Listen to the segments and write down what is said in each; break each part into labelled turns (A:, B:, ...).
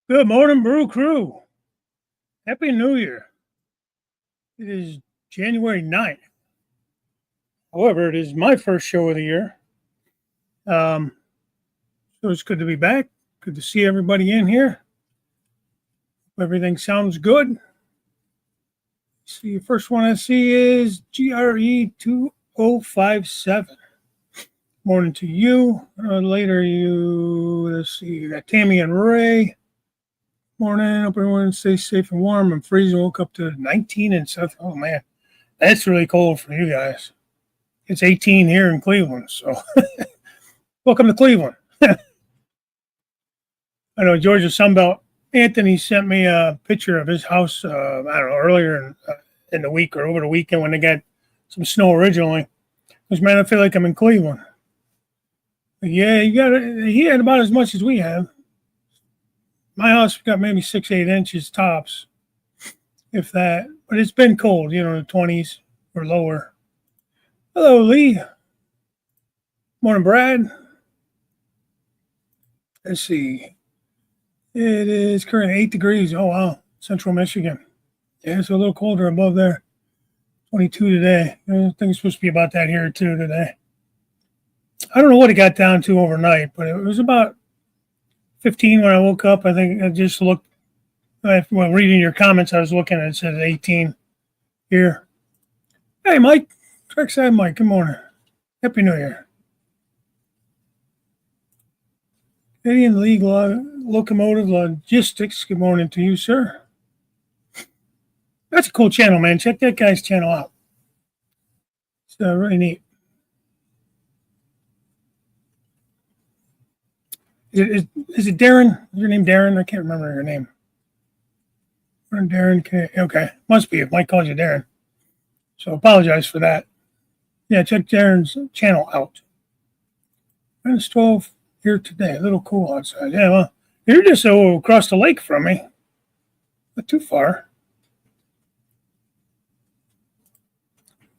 A: Good morning, Brew Crew. Happy New Year. It is January 9th. However, it is my first show of the year. So it's good to be back. Good to see everybody in here. Everything sounds good. See, the first one I see is GRE 2057. Morning to you. Later, let's see, you got Tammy and Ray. Morning. Hope everyone stays safe and warm. I'm freezing. Woke up to 19 and stuff. Oh, man. That's really cold for you guys. It's 18 here in Cleveland. So, welcome to Cleveland. I know Georgia Sunbelt. Anthony sent me a picture of his house, I don't know, earlier in the week or over the weekend when they got some snow originally. Because, man, I feel like I'm in Cleveland. But yeah, he had about as much as we have. My house got maybe 6-8 inches tops, if that. But it's been cold, the 20s or lower. Hello, Lee. Morning, Brad. Let's see. It is currently 8 degrees. Oh, wow. Central Michigan. Yeah, it's a little colder above there. 22 today. I think it's supposed to be about that here, too, today. I don't know what it got down to overnight, but it was about 15 when I woke up. I think I just looked. When reading your comments, I was looking and it said 18 here. Hey, Mike. Trackside Mike. Good morning. Happy New Year. Canadian League Locomotive Logistics. Good morning to you, sir. That's a cool channel, man. Check that guy's channel out. It's really neat. Is it Darren? Is your name Darren? I can't remember your name. Darren. Okay. Must be if Mike calls you Darren. So apologize for that. Yeah, check Darren's channel out. Minus 12 here today. A little cool outside. Yeah, well, you're just across the lake from me. Not too far.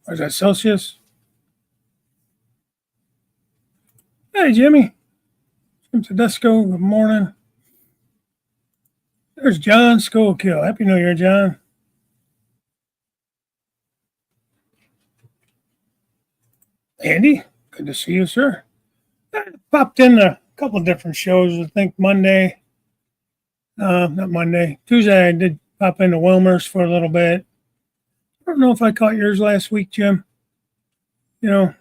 A: Or is that Celsius? Hey, Jimmy. Jim Tedesco, good morning. There's John Schoolkill. Happy New Year, John. Andy, good to see you, sir. I popped in a couple of different shows. I think Monday. Not Monday. Tuesday, I did pop into Wilmer's for a little bit. I don't know if I caught yours last week, Jim. For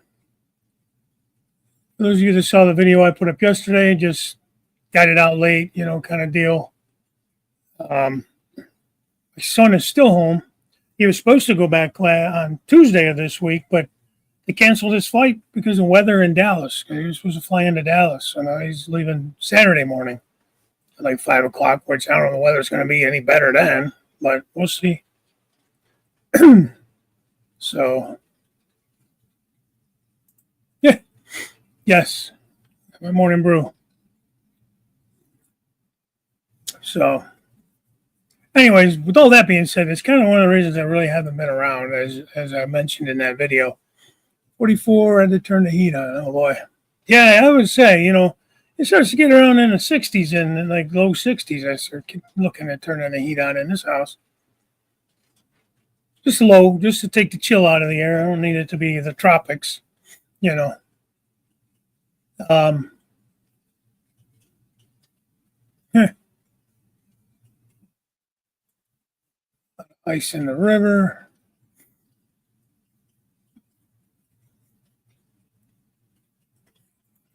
A: those of you that saw the video I put up yesterday, just got it out late, kind of deal. My son is still home. He was supposed to go back on Tuesday of this week, but they canceled his flight because of weather in Dallas. He was supposed to fly into Dallas, and he's leaving Saturday morning at like 5 o'clock, which I don't know the weather's going to be any better then, but we'll see. So, yeah. Yes. My morning brew. So, anyways, with all that being said, it's kind of one of the reasons I really haven't been around, as I mentioned in that video. 44, I had to turn the heat on. Oh, boy. Yeah, I would say, it starts to get around in the 60s and like low 60s. I start looking at turning the heat on in this house. Just low, just to take the chill out of the air. I don't need it to be the tropics, Ice in the river.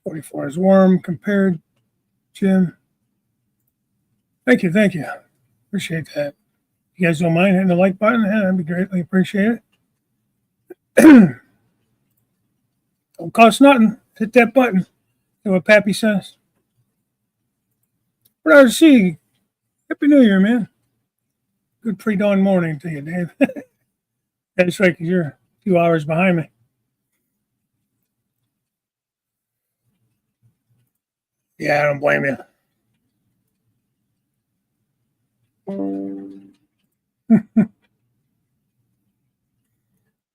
A: .44 is warm compared, Jim. Thank you. Appreciate that. You guys don't mind hitting the like button? Yeah, that'd be greatly appreciated. Don't cost nothing. Hit that button. See what Pappy says. Brother C, Happy New Year, man. Good pre-dawn morning to you, Dave. That's right, because you're a few hours behind me. Yeah, I don't blame you.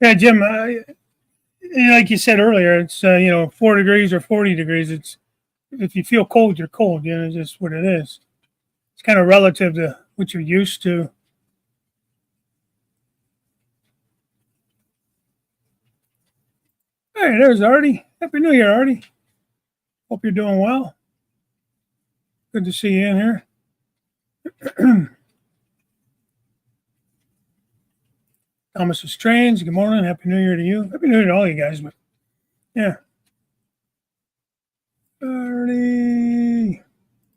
A: Yeah, Jim, like you said earlier, it's 4 degrees or 40 degrees. It's if you feel cold, you're cold. It's just what it is. It's kind of relative to what you're used to. Hey, there's Artie. Happy New Year, Artie. Hope you're doing well. Good to see you in here. Thomas Strange, good morning. Happy New Year to you. Happy New Year to all you guys. But yeah. Artie.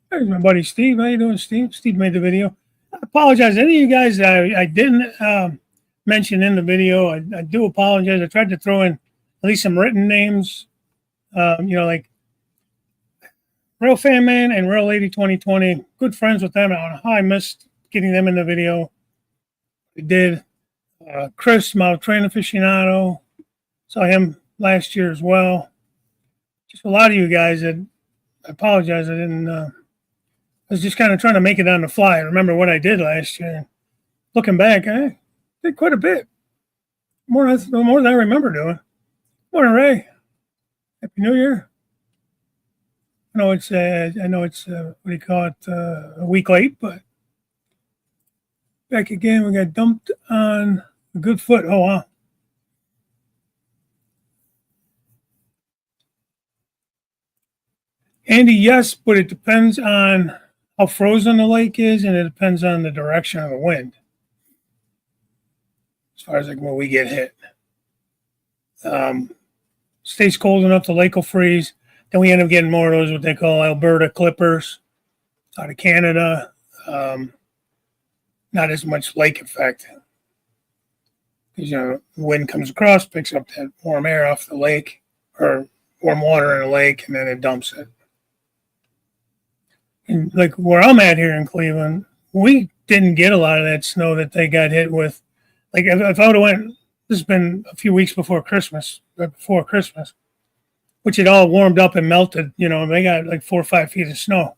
A: There's my buddy Steve. How you doing, Steve? Steve made the video. I apologize. Any of you guys I didn't mention in the video, I do apologize. I tried to throw in at least some written names, like Real Fan Man and Real Lady 2020. Good friends with them. I don't know how I missed getting them in the video. We did. Chris, my train aficionado, saw him last year as well. Just a lot of you guys that I apologize. I didn't. I was just kind of trying to make it on the fly. I remember what I did last year. Looking back, I did quite a bit. More than I remember doing. Morning, Ray. Happy New Year. I know it's what do you call it, a week late, but back again. We got dumped on a good foot. Oh wow. Andy, yes, but it depends on how frozen the lake is, and it depends on the direction of the wind. As far as like when we get hit, stays cold enough, the lake will freeze. Then we end up getting more of those what they call Alberta clippers out of Canada. Not as much lake effect because the wind comes across, picks up that warm air off the lake or warm water in the lake, and then it dumps it. And like where I'm at here in Cleveland, we didn't get a lot of that snow that they got hit with. Like if I would have went, this has been a few weeks before Christmas, which it all warmed up and melted. They got like 4 or 5 feet of snow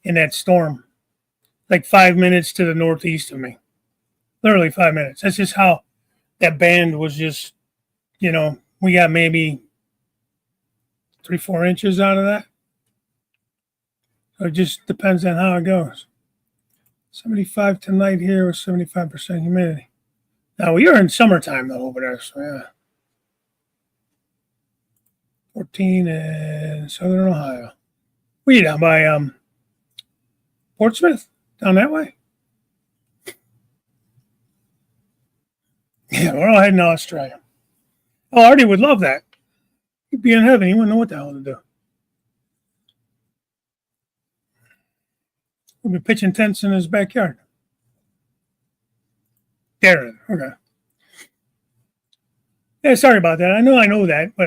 A: in that storm, like 5 minutes to the northeast of me, literally 5 minutes. That's just how that band was just, we got maybe 3-4 inches out of that. So it just depends on how it goes. 75 tonight here with 75% humidity. Now, you're in summertime, though, over there, so yeah. 14 in Southern Ohio. Were you down by Portsmouth? Down that way? Yeah, we're all heading to Australia. Oh, Artie would love that. He'd be in heaven. He wouldn't know what the hell to do. We'll be pitching tents in his backyard. Darren, okay. Yeah, sorry about that. I know that, but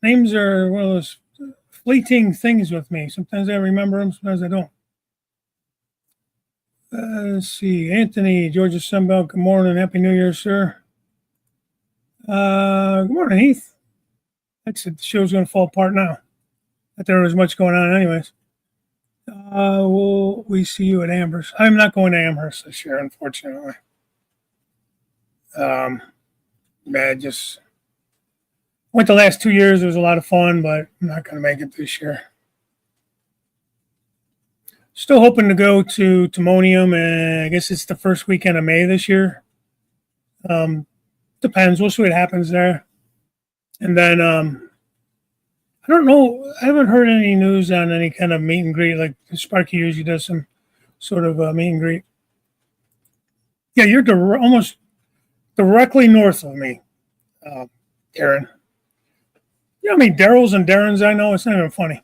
A: names are one of those fleeting things with me. Sometimes I remember them, sometimes I don't. Let's see. Anthony, Georgia Sunbelt, good morning. Happy New Year, sir. Good morning, Heath. That's it. The show's going to fall apart now. Not there was much going on anyways. We see you at Amherst. I'm not going to Amherst this year, unfortunately. Just went the last 2 years. It was a lot of fun, but I'm not going to make it this year. Still hoping to go to Timonium, and I guess it's the first weekend of May this year. Depends. We'll see what happens there. And then I don't know. I haven't heard any news on any kind of meet and greet. Like Sparky usually does some sort of meet and greet. Yeah, you're almost directly north of me, Darren. You know how many Daryls and Darrens I know? It's not even funny.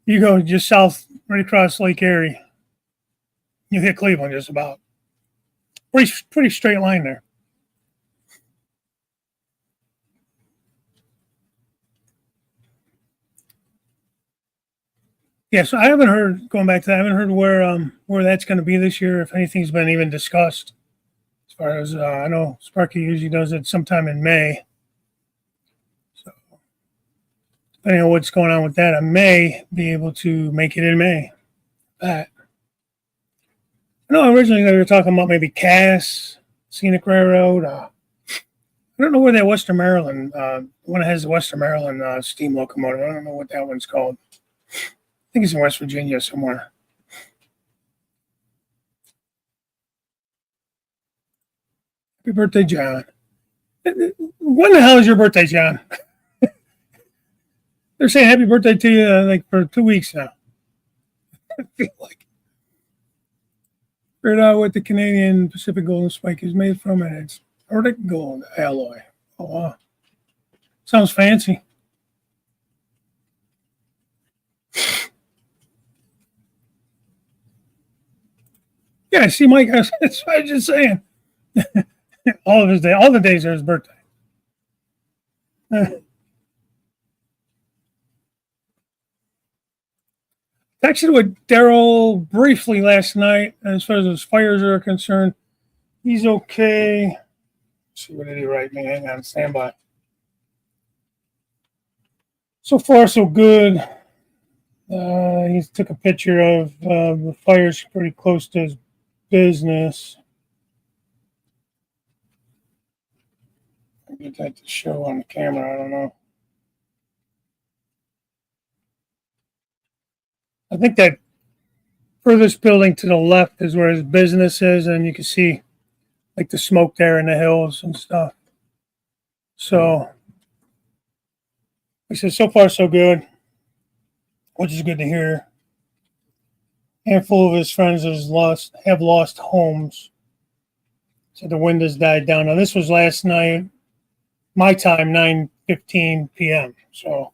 A: You go just south, right across Lake Erie. You hit Cleveland just about. Pretty straight line there. Yeah, so I haven't heard, going back to that, I haven't heard where that's going to be this year, if anything's been even discussed. As far as I know, Sparky usually does it sometime in May. So depending on what's going on with that, I may be able to make it in May. That. I know originally they were talking about maybe Cass, Scenic Railroad. I don't know where that Western Maryland, one that has the Western Maryland steam locomotive. I don't know what that one's called. I think it's in West Virginia somewhere. Happy birthday, John. When the hell is your birthday, John? They're saying happy birthday to you like for 2 weeks now. I feel like. Figured out what the Canadian Pacific Golden Spike is made from, and it's Arctic gold alloy. Oh, wow. Sounds fancy. Yeah, see, Mike, that's what I was just saying. All the days are his birthday. Texted with Daryl briefly last night as far as his fires are concerned. He's okay. Let's see, what did he write me? Hang on, stand by. So far, so good. He took a picture of the fires pretty close to his business. I get that to show on the camera. I don't know. I think that furthest building to the left is where his business is, and you can see like the smoke there in the hills and stuff. So, he said, so far so good, which is good to hear. A handful of his friends have lost homes. So the wind has died down. Now this was last night, my time, 9:15 p.m. So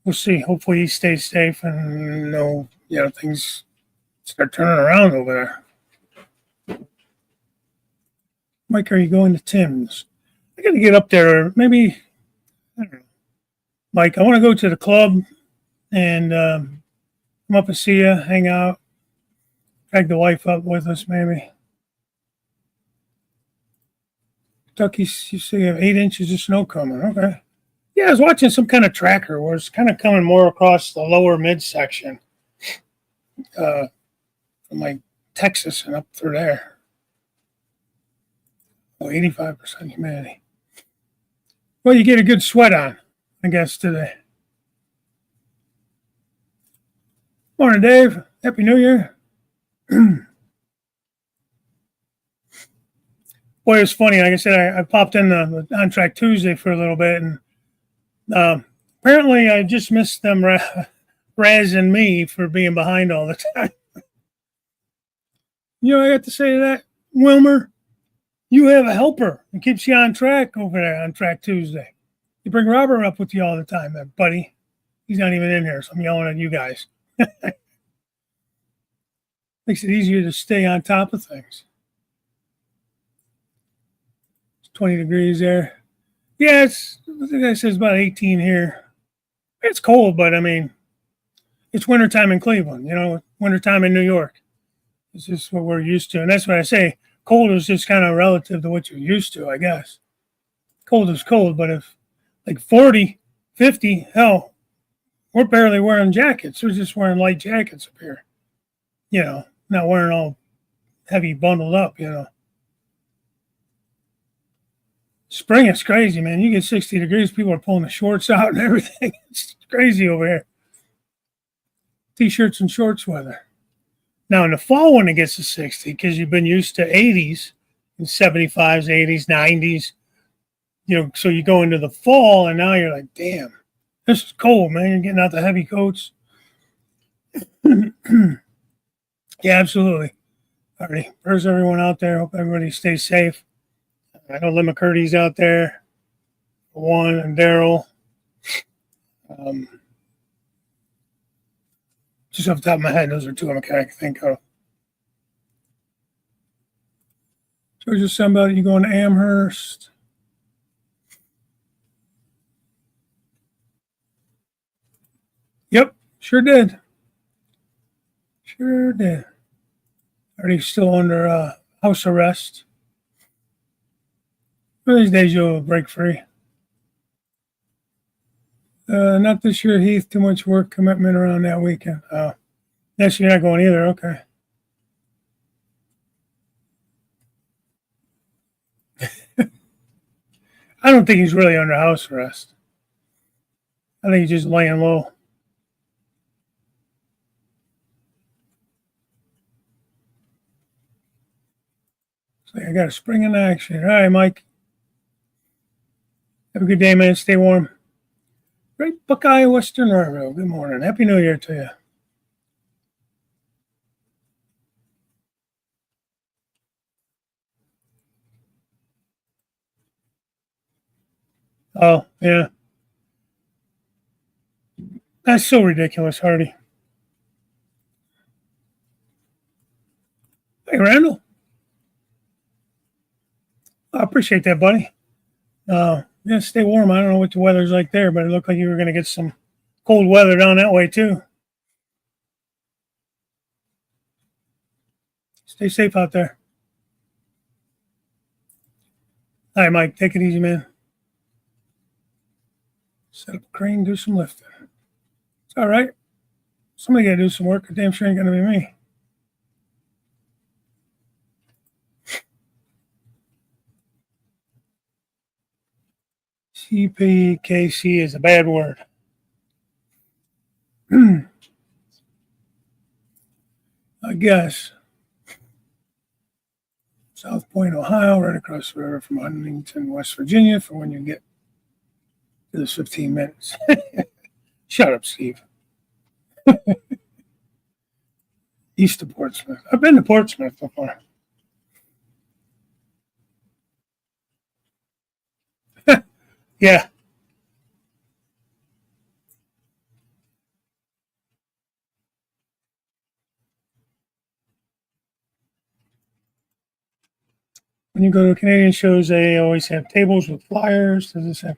A: we'll see. Hopefully he stays safe and things start turning around over there. Mike, are you going to Tim's? I got to get up there. Maybe, I don't know. Mike, I want to go to the club and come up and see you, hang out, drag the wife up with us maybe. Kentucky, you say you have 8 inches of snow coming. Okay. Yeah, I was watching some kind of tracker where it's kind of coming more across the lower midsection from like Texas and up through there. Oh, 85% humidity. Well, you get a good sweat on, I guess, today. Morning, Dave. Happy New Year. Boy, it's funny. Like I said, I popped in the On Track Tuesday for a little bit, and apparently I just missed them razzing me for being behind all the time. I got to say to that, Wilmer, you have a helper that keeps you on track over there on Track Tuesday. You bring Robert up with you all the time, buddy. He's not even in here, so I'm yelling at you guys. Makes it easier to stay on top of things. It's 20 degrees there. Yeah, I think I said it's about 18 here. It's cold, but I mean, it's wintertime in Cleveland, wintertime in New York. It's just what we're used to. And that's what I say. Cold is just kind of relative to what you're used to, I guess. Cold is cold, but if like 40, 50, hell, we're barely wearing jackets. We're just wearing light jackets up here. Not wearing all heavy bundled up, Spring is crazy, man. You get 60 degrees, people are pulling the shorts out and everything. It's crazy over here. T-shirts and shorts weather. Now, in the fall, when it gets to 60, because you've been used to 80s and 75s, 80s, 90s, so you go into the fall, and now you're like, damn, this is cold, man. You're getting out the heavy coats. Yeah, absolutely. All right. Where's everyone out there? Hope everybody stays safe. I know Lynn McCurdy's out there. One, and Daryl. Just off the top of my head, those are two I can think of. Georgia, somebody, you going to Amherst? Yep, sure did. Sure did. Are they still under house arrest? One of these days you'll break free. Not this year, Heath. Too much work commitment around that weekend. Oh, yes, you're not going either. Okay. I don't think he's really under house arrest. I think he's just laying low. So I got a spring in action. All right, Mike. Have a good day, man. Stay warm. Great Buckeye Western Railroad. Good morning. Happy New Year to you. Oh, yeah. That's so ridiculous, Hardy. Hey, Randall. I appreciate that, buddy. Yeah, stay warm. I don't know what the weather's like there, but it looked like you were going to get some cold weather down that way, too. Stay safe out there. All right, Mike. Take it easy, man. Set up a crane, do some lifting. It's all right. Somebody got to do some work. Damn sure ain't going to be me. CPKC is a bad word. I guess. South Point, Ohio, right across the river from Huntington, West Virginia, for when you get to the 15 minutes. Shut up, Steve. East of Portsmouth. I've been to Portsmouth before. Yeah. When you go to Canadian shows, they always have tables with flyers. Does this have?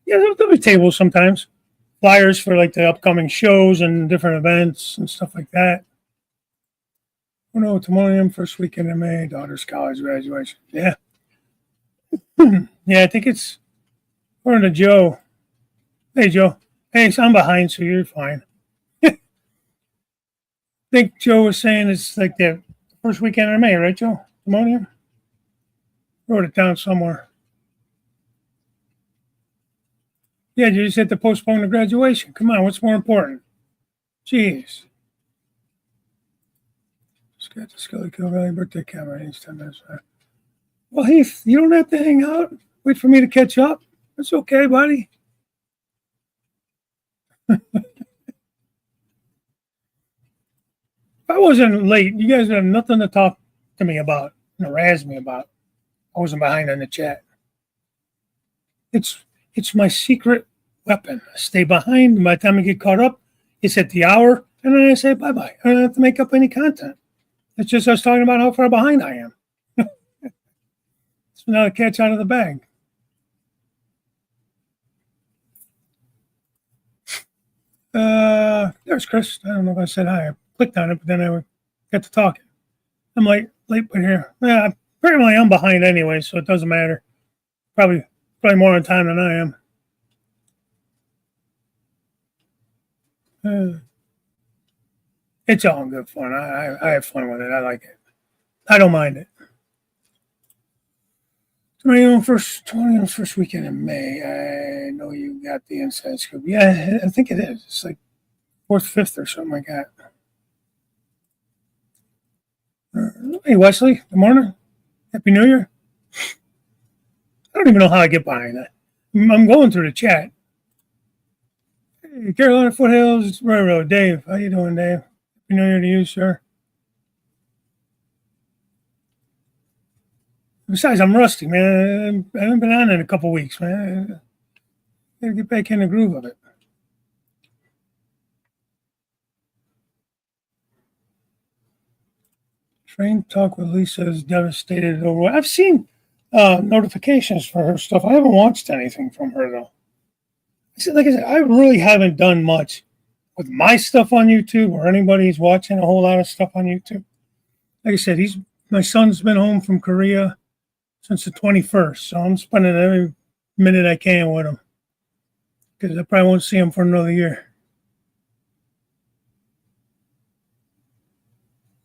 A: Yeah, there'll be tables sometimes. Flyers for like the upcoming shows and different events and stuff like that. Oh no, tomorrow first weekend in May, daughter's college graduation. Yeah. Yeah, I think it's according to Joe. Hey, Joe. Hey, so I'm behind, so you're fine. I think Joe was saying it's like the first weekend in May, right, Joe? Timonium? Wrote it down somewhere. Yeah, you just had to postpone the graduation. Come on, what's more important? Jeez. Just got the Scully Kill Valley birthday camera. Each 10 minutes. Well, Heath, you don't have to hang out. Wait for me to catch up. It's okay, buddy. If I wasn't late, you guys have nothing to talk to me about and harass me about. I wasn't behind on the chat. It's my secret weapon. I stay behind. By the time I get caught up, it's at the hour, and then I say bye bye. I don't have to make up any content. It's just us talking about how far behind I am. It's not a catch out of the bag. There's Chris. I don't know if I said hi. I clicked on it, but then I got to talking. I'm late but here. Yeah, apparently I'm behind anyway, so it doesn't matter. Probably more on time than I am. It's all good fun. I have fun with it. I like it. I don't mind it. 20th first weekend in May. I know you got the inside scoop. Yeah, I think it is. It's like 4th, 5th or something like that. Hey, Wesley. Good morning. Happy New Year. I don't even know how I get behind that. I'm going through the chat. Hey, Carolina Foothills Railroad. Dave. How you doing, Dave? Happy New Year to you, sir. Besides, I'm rusty, man. I haven't been on in a couple weeks, man. I gotta get back in the groove of it. Train talk with Lisa is devastated over. I've seen notifications for her stuff. I haven't watched anything from her though. Like I said, I really haven't done much with my stuff on YouTube or anybody's watching a whole lot of stuff on YouTube. Like I said, my son's been home from Korea since the 21st, so I'm spending every minute I can with him because I probably won't see him for another year.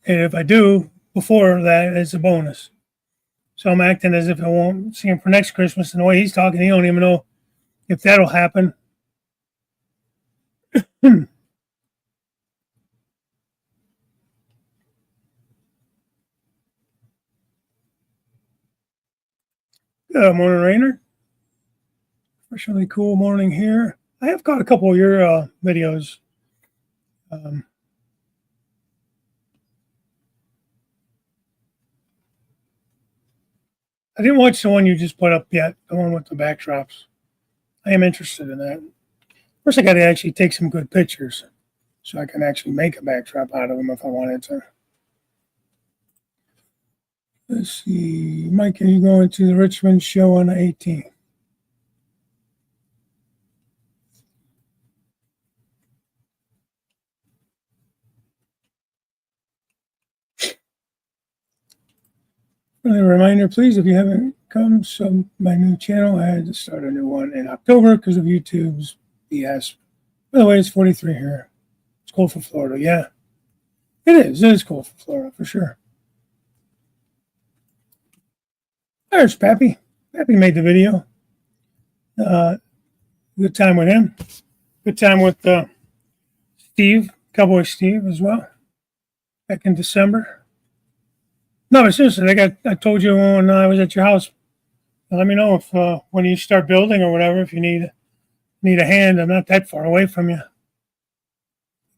A: And if I do, before that, it's a bonus. So I'm acting as if I won't see him for next Christmas. And the way he's talking, he don't even know if that'll happen. Good morning, Rainer. Fresh, really cool morning here. I have caught a couple of your videos. Um, I didn't watch the one you just put up yet, the one with the backdrops. I am interested in that. First, I got to actually take some good pictures so I can actually make a backdrop out of them if I wanted to. Let's see. Mike, are you going to the Richmond show on the 18th? A reminder, please, if you haven't come to my new channel, I had to start a new one in October because of YouTube's BS. By the way, it's 43 here. It's cold for Florida. Yeah, it is. It is cold for Florida, for sure. There's Pappy. Pappy made the video. Good time with him. Good time with Steve, Cowboy Steve, as well, back in December. No, but seriously, I told you when I was at your house. Let me know if when you start building or whatever, if you need a hand. I'm not that far away from you.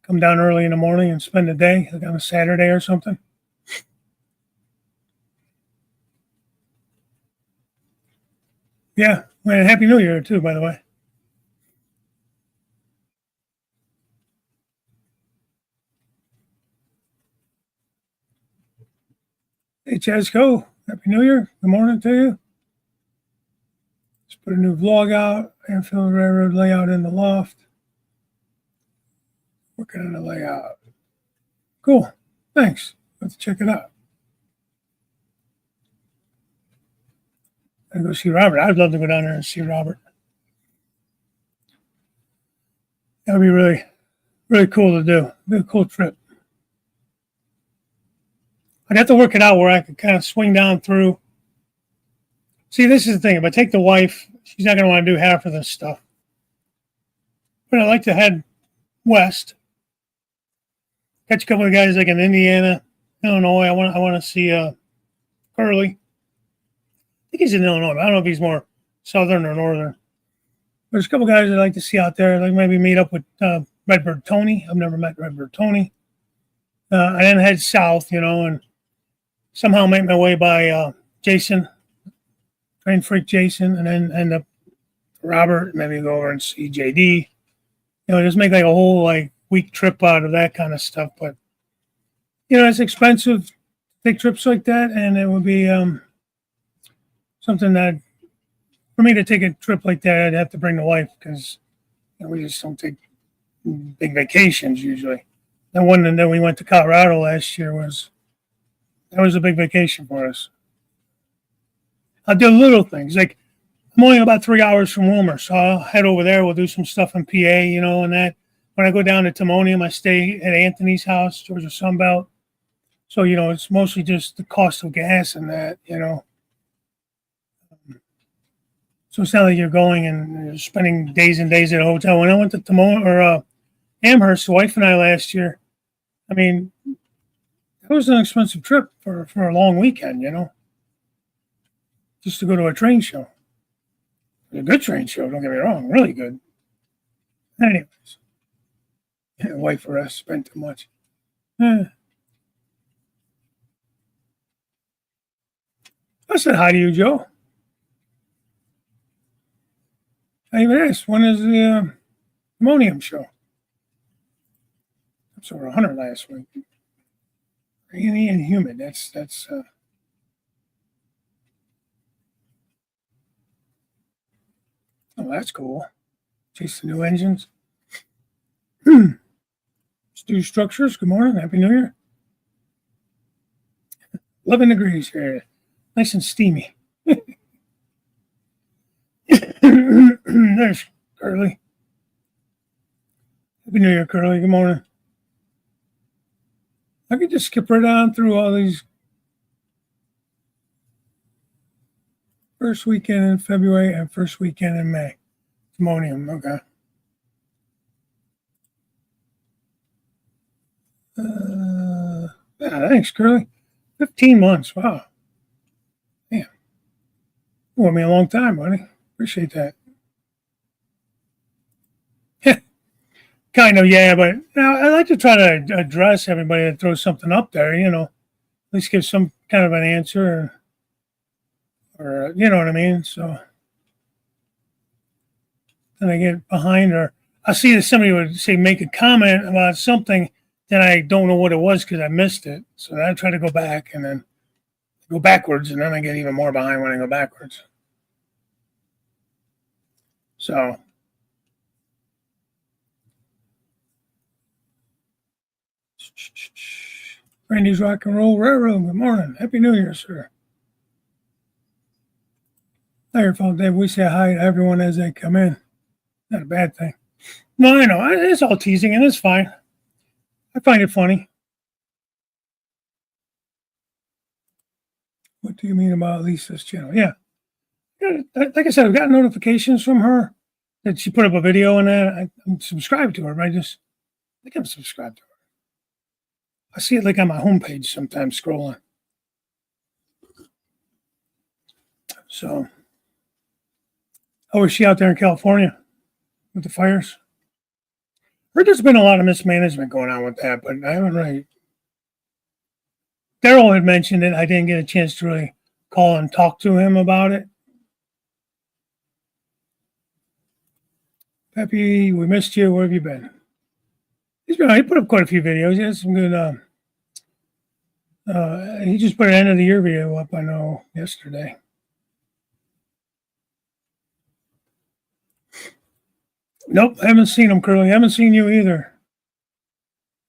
A: Come down early in the morning and spend the day, like on a Saturday or something. Yeah, well, Happy New Year too, by the way. Hey, Chesco, Happy New Year. Good morning to you. Let's put a new vlog out. Airfield Railroad layout in the loft. Working on the layout. Cool. Thanks. Let's check it out. And go see Robert. I'd love to go down there and see Robert. That would be really, really cool to do. Be a cool trip. I'd have to work it out where I could kind of swing down through. See, this is the thing. If I take the wife, she's not going to want to do half of this stuff. But I like to head west. Catch a couple of guys like in Indiana, Illinois. I want to see Curly. I think he's in Illinois. I don't know if he's more southern or northern. There's a couple guys I'd like to see out there. Like maybe meet up with Redbird Tony. I've never met Redbird Tony. I then head south, and somehow make my way by Jason, Train Freak Jason, and then end up Robert. Maybe go over and see JD. Just make like a whole week trip out of that kind of stuff. But it's expensive to take trips like that, and it would be something that for me to take a trip like that, I'd have to bring the wife because we just don't take big vacations usually. The one that we went to Colorado last year was a big vacation for us. I'll do little things like I'm only about 3 hours from Wilmer, so I'll head over there. We'll do some stuff in PA, and that. When I go down to Timonium, I stay at Anthony's house, Georgia Sunbelt. So, it's mostly just the cost of gas and that, So it's not like you're going and you're spending days and days at a hotel. When I went to Amherst, the wife and I last year, I mean, it was an expensive trip for a long weekend, just to go to a train show. A good train show, don't get me wrong, really good. Anyways, wife or us spent too much. I said hi to you, Joe. I even asked, when is the ammonium show? It's over 100 last week. Rainy and humid. That's oh, that's cool. Chase the new engines. Stu Structures, good morning. Happy New Year. 11 degrees here. Nice and steamy. There's Curly. Happy New Year, Curly. Good morning. I could just skip right on through all these. First weekend in February and first weekend in May. Ammonium, okay. Yeah, thanks, Curly. 15 months. Wow. Damn. With me a long time, buddy. Appreciate that. Kind of, yeah, but I like to try to address everybody that throws something up there, at least give some kind of an answer or you know what I mean? So then I get behind, or I see that somebody would say, make a comment about something, then I don't know what it was because I missed it. So then I try to go back and then go backwards, and then I get even more behind when I go backwards. So, Randy's Rock and Roll Railroad, good morning. Happy New Year, sir. Not your fault, Dave. We say hi to everyone as they come in. Not a bad thing. No, I know. It's all teasing, and it's fine. I find it funny. What do you mean about Lisa's channel? Yeah. Like I said, I've got notifications from her that she put up a video and that I'm subscribed to her, but I think I'm subscribed to her. I see it like on my homepage sometimes scrolling. So, how is she out there in California with the fires? Heard there's been a lot of mismanagement going on with that, but I haven't really. Daryl had mentioned it. I didn't get a chance to really call and talk to him about it. Peppy, we missed you. Where have you been? He put up quite a few videos. He has some good. He just put an end of the year video up, I know, yesterday. Nope, I haven't seen him, Curly. I haven't seen you either.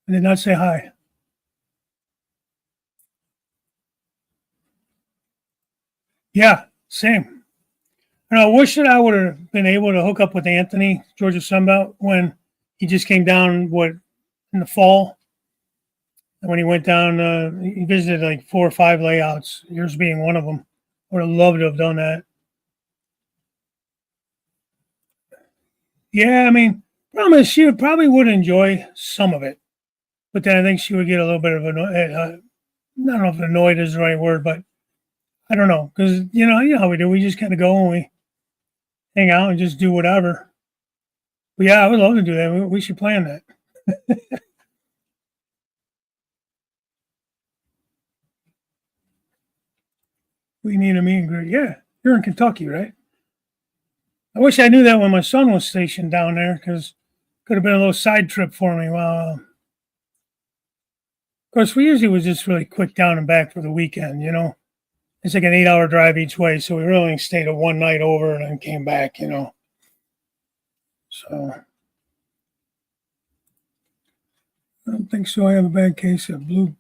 A: I did not say hi. Yeah, same. And I wish that I would have been able to hook up with Anthony, Georgia Sunbelt, when he just came down, in the fall. And when he went down, he visited like 4 or 5 layouts, yours being one of them. I would have loved to have done that. Yeah, I mean, problem is she probably would enjoy some of it, but then I think she would get a little bit of annoyed. I don't know if annoyed is the right word, but I don't know, because you know how we do. We just kind of go and we hang out and just do whatever. But yeah, I would love to do that. We should plan that. We need a meet and greet. Yeah, you're in Kentucky, right? I wish I knew that when my son was stationed down there, because could have been a little side trip for me. Well, of course, we usually was just really quick down and back for the weekend. It's like an 8-hour drive each way, so we really stayed a one night over and then came back. So I don't think so. I have a bad case of blue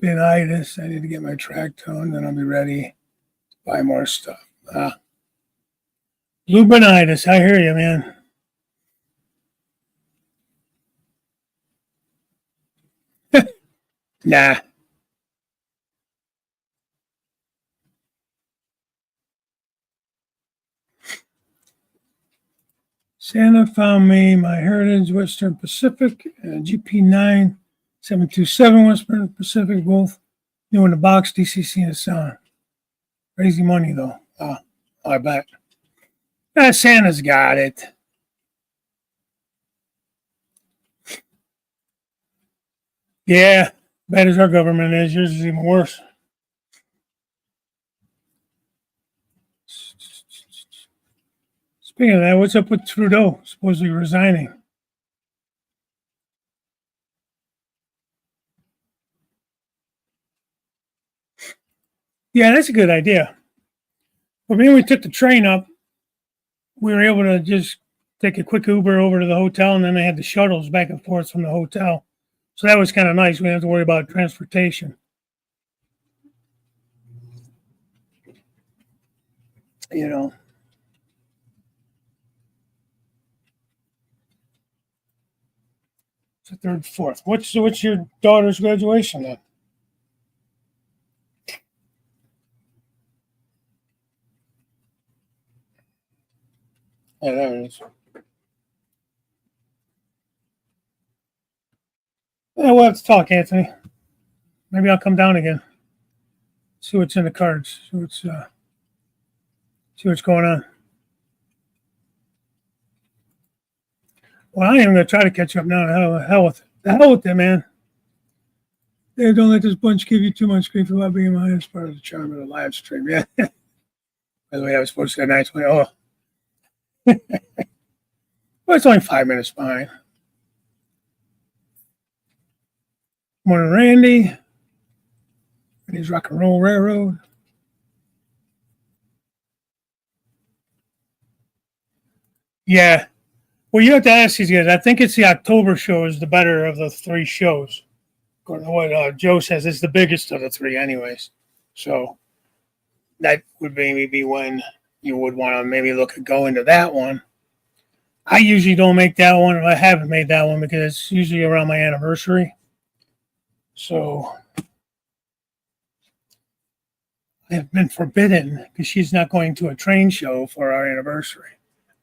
A: binitis. I need to get my track toned, then I'll be ready to buy more stuff. Blue binitis. I hear you, man. Nah. Santa found me my Heritage Western Pacific, GP9 727 Western Pacific, both new in the box, DCC and Sound. Crazy money though. I bet. Santa's got it. Yeah, bad as our government is, yours is even worse. Speaking of that, what's up with Trudeau supposedly resigning? Yeah, that's a good idea. But when we took the train up, we were able to just take a quick Uber over to the hotel, and then they had the shuttles back and forth from the hotel. So that was kind of nice. We didn't have to worry about transportation. You know. It's the third, fourth. What's your daughter's graduation then? Yeah, there it is. Yeah, we'll have to talk, Anthony. Maybe I'll come down again. See what's in the cards. See what's See what's going on. Well, I ain't even gonna try to catch up now. The hell with it. The hell with it, man. Dave, don't let this bunch give you too much grief about being behind as part of the charm of the live stream. Yeah. By the way, I was supposed to say nice. Oh, well, it's only 5 minutes behind. Morning, Randy. Randy's Rock and Roll Railroad. Yeah. Well, you have to ask these guys. I think it's the October show is the better of the three shows. According to what Joe says, it's the biggest of the three, anyways. So that would maybe be when you would want to maybe look at going to that one. I usually don't make that one, or I haven't made that one because it's usually around my anniversary. So I have been forbidden because she's not going to a train show for our anniversary.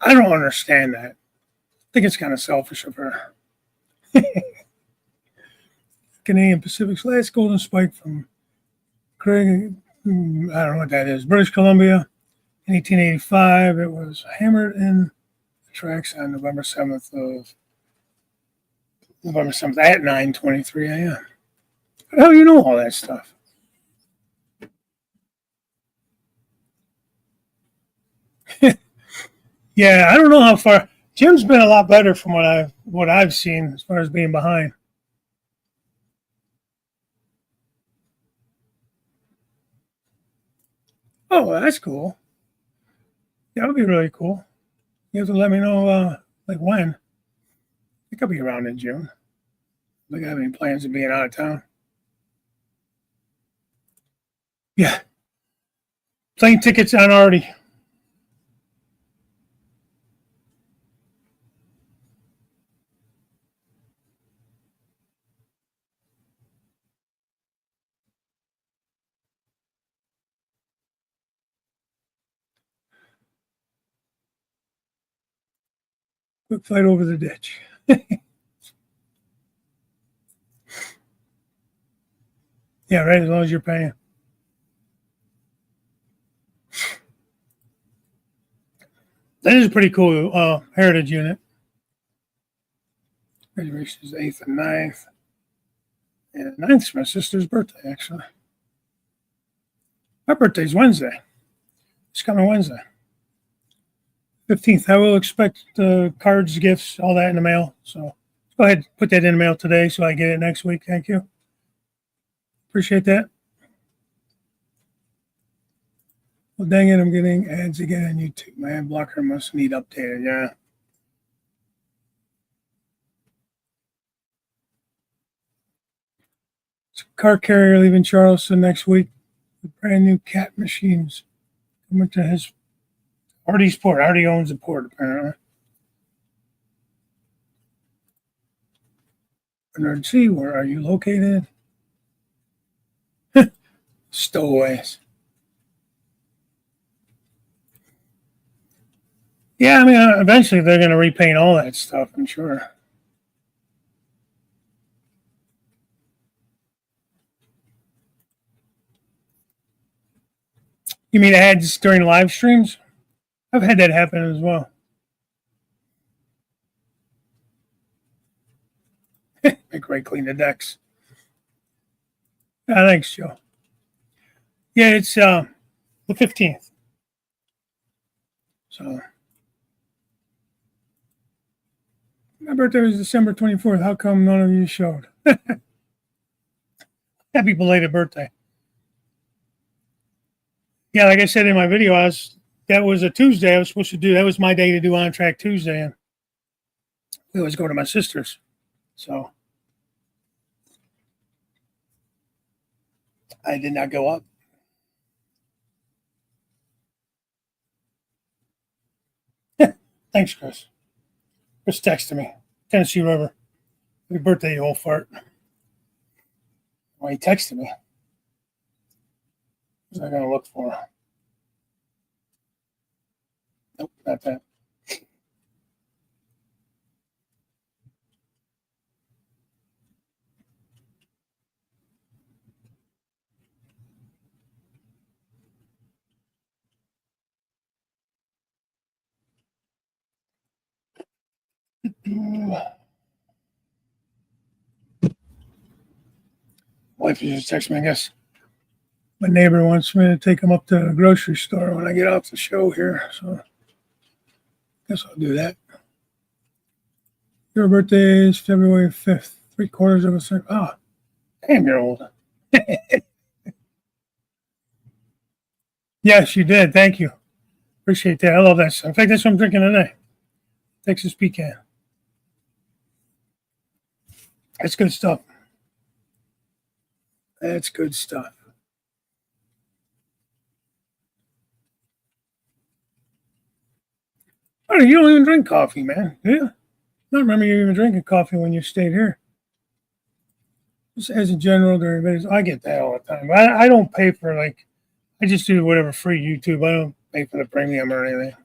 A: I don't understand that. I think it's kind of selfish of her. Canadian Pacific's last golden spike from Craig, I don't know what that is, British Columbia in 1885. It was hammered in the tracks on November 7th at 9:23 a.m. How do you know all that stuff? Yeah, I don't know how far. Jim's been a lot better from what I've seen as far as being behind. Oh, well, that's cool. That would be really cool. You have to let me know, like when. I think I'll be around in June. Do you have any plans of being out of town? Yeah, plane tickets on already. Quick flight over the ditch. Yeah, right. As long as you're paying. That is a pretty cool heritage unit. Graduation is 8th and 9th. And 9th is my sister's birthday, actually. My birthday's Wednesday. It's coming Wednesday. 15th. I will expect cards, gifts, all that in the mail. So go ahead, put that in the mail today so I get it next week. Thank you. Appreciate that. Well, dang it, I'm getting ads again on YouTube. My ad blocker must need updated. Yeah. It's a car carrier leaving Charleston next week with brand new cat machines coming to his Artie's port. Artie owns the port, apparently. Bernard C., where are you located? Stowaways. Yeah, I mean, eventually they're going to repaint all that stuff, I'm sure. You mean ads during live streams? I've had that happen as well. Make Ray clean the decks. Thanks, Joe. Yeah, it's the 15th. So my birthday was December 24th. How come none of you showed? Happy belated birthday. Yeah, like I said in my video, that was a Tuesday. I was supposed to do that was my day to do On Track Tuesday, and we always go to my sister's. So I did not go up. Thanks, Chris. Chris texted me. Tennessee River. Happy birthday, you old fart. Well, he texted me. What was I going to look for? Nope, not that. Wife just texted me, I guess. My neighbor wants me to take him up to the grocery store when I get off the show here. So I guess I'll do that. Your birthday is February 5th. 3/4 of a second. Oh, damn, you're old. Yes, you did. Thank you. Appreciate that. I love that stuff. In fact, that's what I'm drinking today. Texas pecan. That's good stuff. That's good stuff. Oh, you don't even drink coffee, man. Yeah. I don't remember you even drinking coffee when you stayed here. Just as a general, I get that all the time. I don't pay for I just do whatever free YouTube. I don't pay for the premium or anything.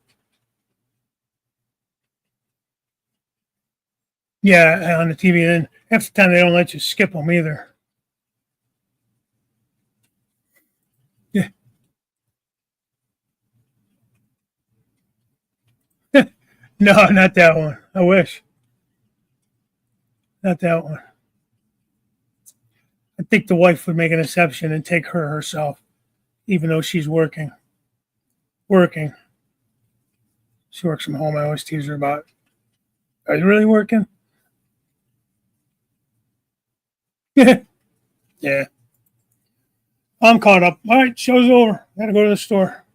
A: Yeah, on the TV. And half the time they don't let you skip them either. Yeah. No, not that one. I wish. Not that one. I think the wife would make an exception and take her herself, even though she's working. Working. She works from home. I always tease her about, are you really working? Yeah. I'm caught up. All right, show's over. Gotta go to the store.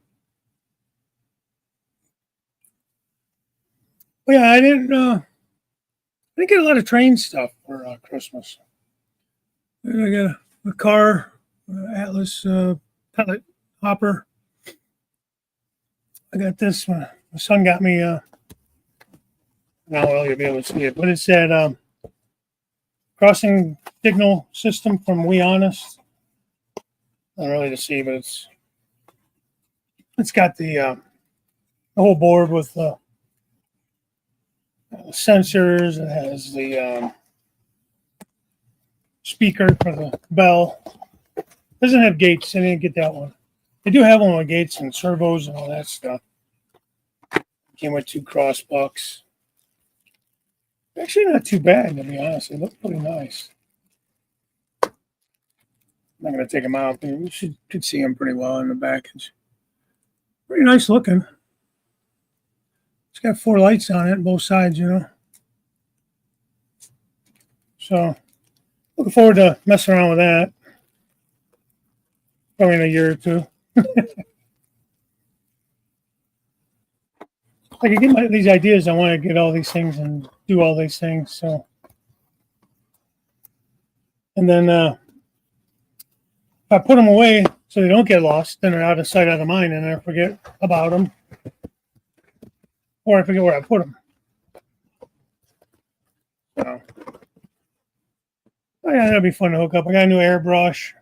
A: Well, yeah, I didn't get a lot of train stuff for Christmas. I got a car, Atlas pellet hopper. I got this one. My son got me. Now, well, you'll be able to see it, but it said crossing signal system from We Honest. Not really to see, but it's got the whole board with sensors. It has the speaker for the bell. Doesn't have gates. I didn't get that one. They do have one with gates and servos and all that stuff. Came with 2 cross bucks. Actually, not too bad, to be honest. They look pretty nice. I'm not going to take them out, but you could see them pretty well in the package. Pretty nice looking. It's got 4 lights on it, both sides, So, looking forward to messing around with that. Probably in a year or two. I can get these ideas. I want to get all these things and do all these things. So, and then if I put them away so they don't get lost, then they're out of sight, out of mind, and I forget about them, or I forget where I put them. So, oh yeah, that'll be fun to hook up. I got a new airbrush.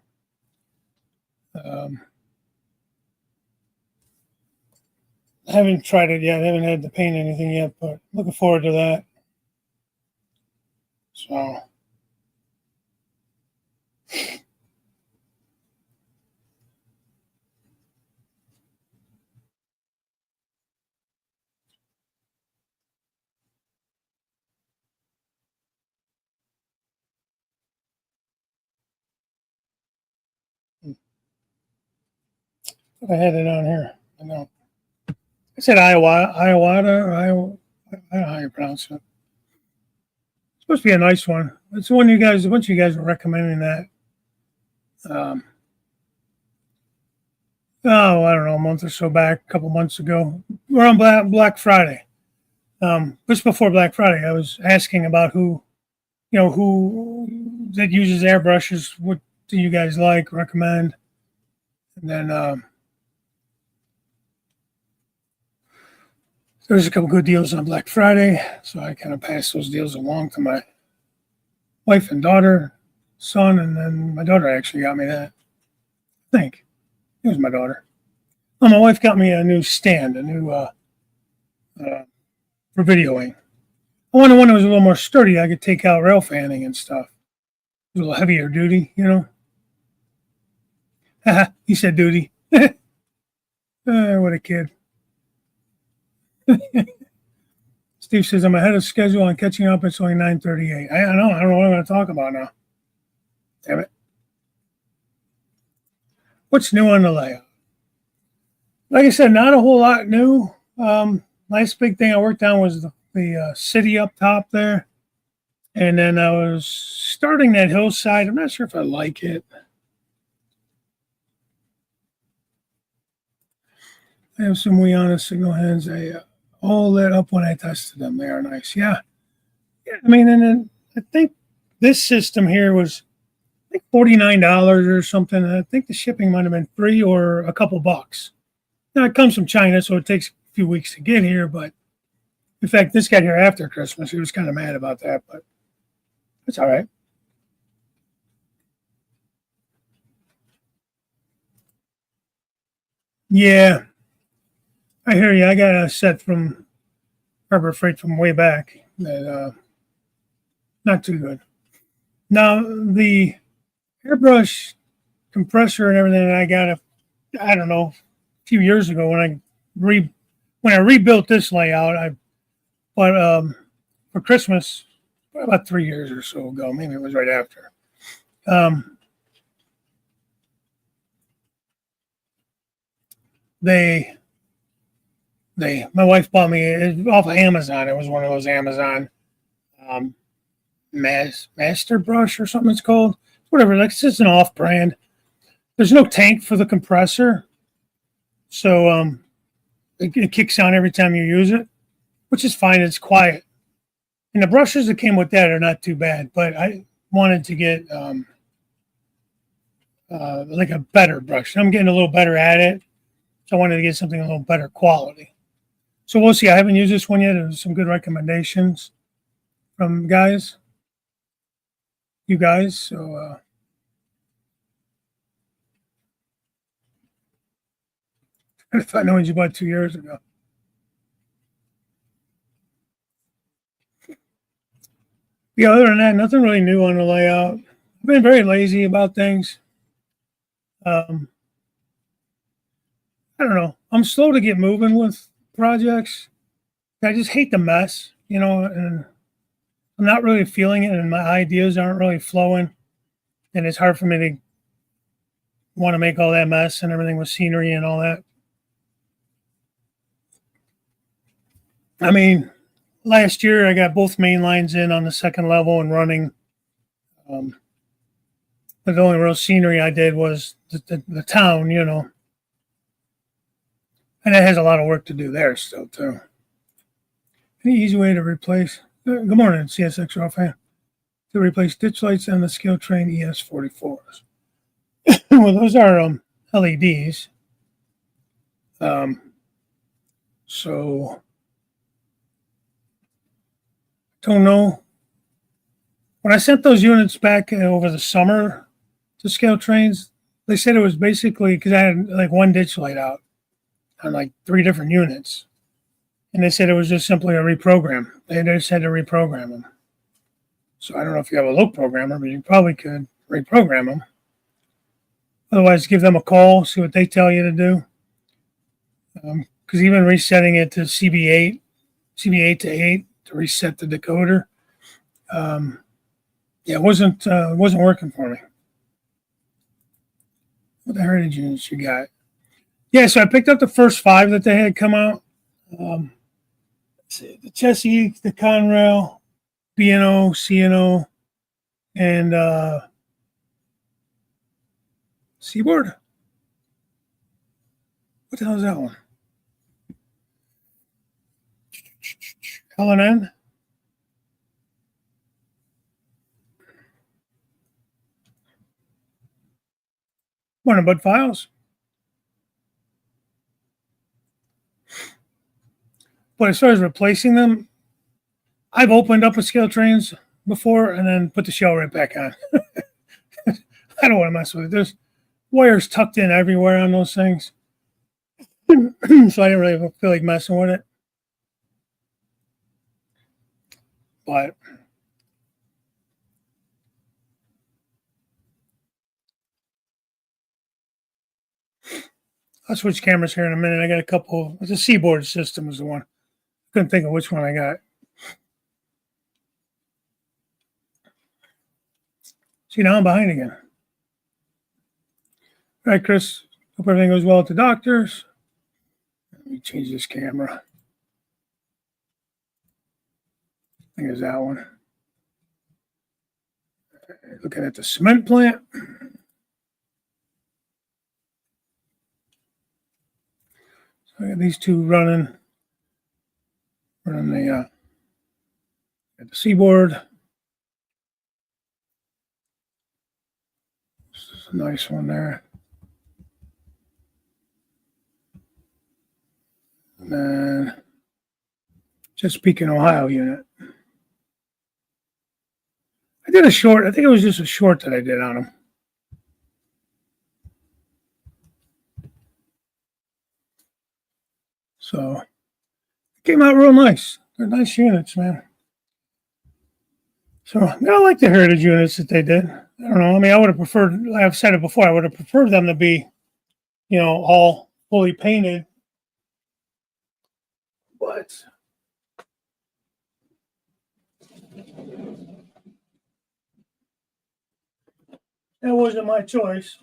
A: I haven't tried it yet. I haven't had to paint anything yet, but looking forward to that. So, I had it on here. I know. I said Iowata, or Iowa. I don't know how you pronounce it. It's supposed to be a nice one. It's the one a bunch of you guys were recommending that. Oh, I don't know, a month or so back, a couple months ago. We're on Black Friday. Just before Black Friday, I was asking about who that uses airbrushes. What do you guys like, recommend? And then there was a couple good deals on Black Friday, so I kind of passed those deals along to my wife and daughter, son, and then my daughter actually got me that. I think it was my daughter. Well, my wife got me a new stand, a new for videoing. I wanted one that was a little more sturdy. I could take out rail fanning and stuff. It was a little heavier duty, He said duty. What a kid. Steve says, I'm ahead of schedule and catching up. It's only 9:38. I don't know what I'm going to talk about now. Damn it. What's new on the layout? Like I said, not a whole lot new. Last big thing I worked on was the city up top there. And then I was starting that hillside. I'm not sure if I like it. I have some Wiana signal heads. They all lit up when I tested them. They are nice. Yeah. I mean, and then I think this system here was like $49 or something. I think the shipping might have been $3 or a couple bucks. Now it comes from China, so it takes a few weeks to get here. But in fact, this got here after Christmas. He was kind of mad about that, but it's all right. Yeah, I hear you. I got a set from Harbor Freight from way back. That not too good. Now the airbrush compressor and everything that I got, I don't know, a few years ago when I rebuilt this layout, I bought for Christmas about 3 years or so ago. Maybe it was right after. Um, they my wife bought me it off of Amazon. It was one of those Amazon um, master brush or something it's called. Whatever, like it's just an off brand. There's no tank for the compressor, so it kicks on every time you use it, which is fine. It's quiet. And the brushes that came with that are not too bad, but I wanted to get like a better brush. I'm getting a little better at it, so I wanted to get something a little better quality. So we'll see. I haven't used this one yet. There's some good recommendations from you guys. So I thought I you bought 2 years ago. Yeah, other than that, nothing really new on the layout. I've been very lazy about things. Um, I don't know. I'm slow to get moving with projects. I just hate the mess, and I'm not really feeling it, and my ideas aren't really flowing. And it's hard for me to want to make all that mess and everything with scenery and all that. I mean, last year I got both main lines in on the second level and running. But the only real scenery I did was the town, and it has a lot of work to do there still too. Any easy way to replace? Good morning, CSX Raw fan. To replace ditch lights on the scale train ES44s. Well, those are LEDs. So don't know. When I sent those units back over the summer to scale trains, they said it was basically because I had like one ditch light out on like 3 different units. And they said it was just simply a reprogram. They just had to reprogram them. So I don't know if you have a loop programmer, but you probably could reprogram them. Otherwise, give them a call, see what they tell you to do. Because even resetting it to CB8 to 8 to reset the decoder, it wasn't working for me. What the heritage units you got? Yeah, so I picked up the first 5 that they had come out. Let's see, the Chessie, the Conrail, BNO, CNO, and Seaboard. What the hell is that one? L&N. Morning, Bud Files. But as far as replacing them, I've opened up a scale trains before and then put the shell right back on. I don't want to mess with it. There's wires tucked in everywhere on those things. So I didn't really feel like messing with it. But I'll switch cameras here in a minute. I got a couple. The Seaboard system is the one. Couldn't think of which one I got. See, now I'm behind again. All right, Chris. Hope everything goes well at the doctors. Let me change this camera. I think it's that one. Looking at the cement plant. So I got these two running the at the seaboard. This is a nice one there. And then Chesapeake and Ohio unit. I did a short. I think it was just a short that I did on them. So it came out real nice. They're nice units, man. So I like the heritage units that they did. I don't know. I mean, I would have preferred, I've said it before, I would have preferred them to be, all fully painted. But that wasn't my choice.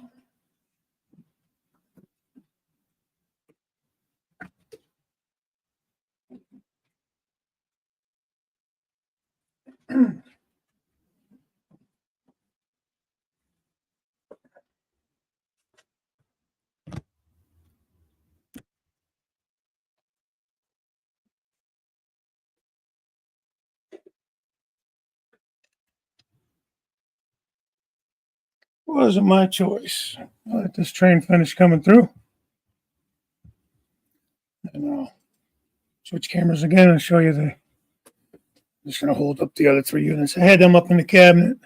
A: Wasn't my choice. I'll let this train finish coming through. And I'll switch cameras again and show you I'm just going to hold up the other three units. I had them up in the cabinet.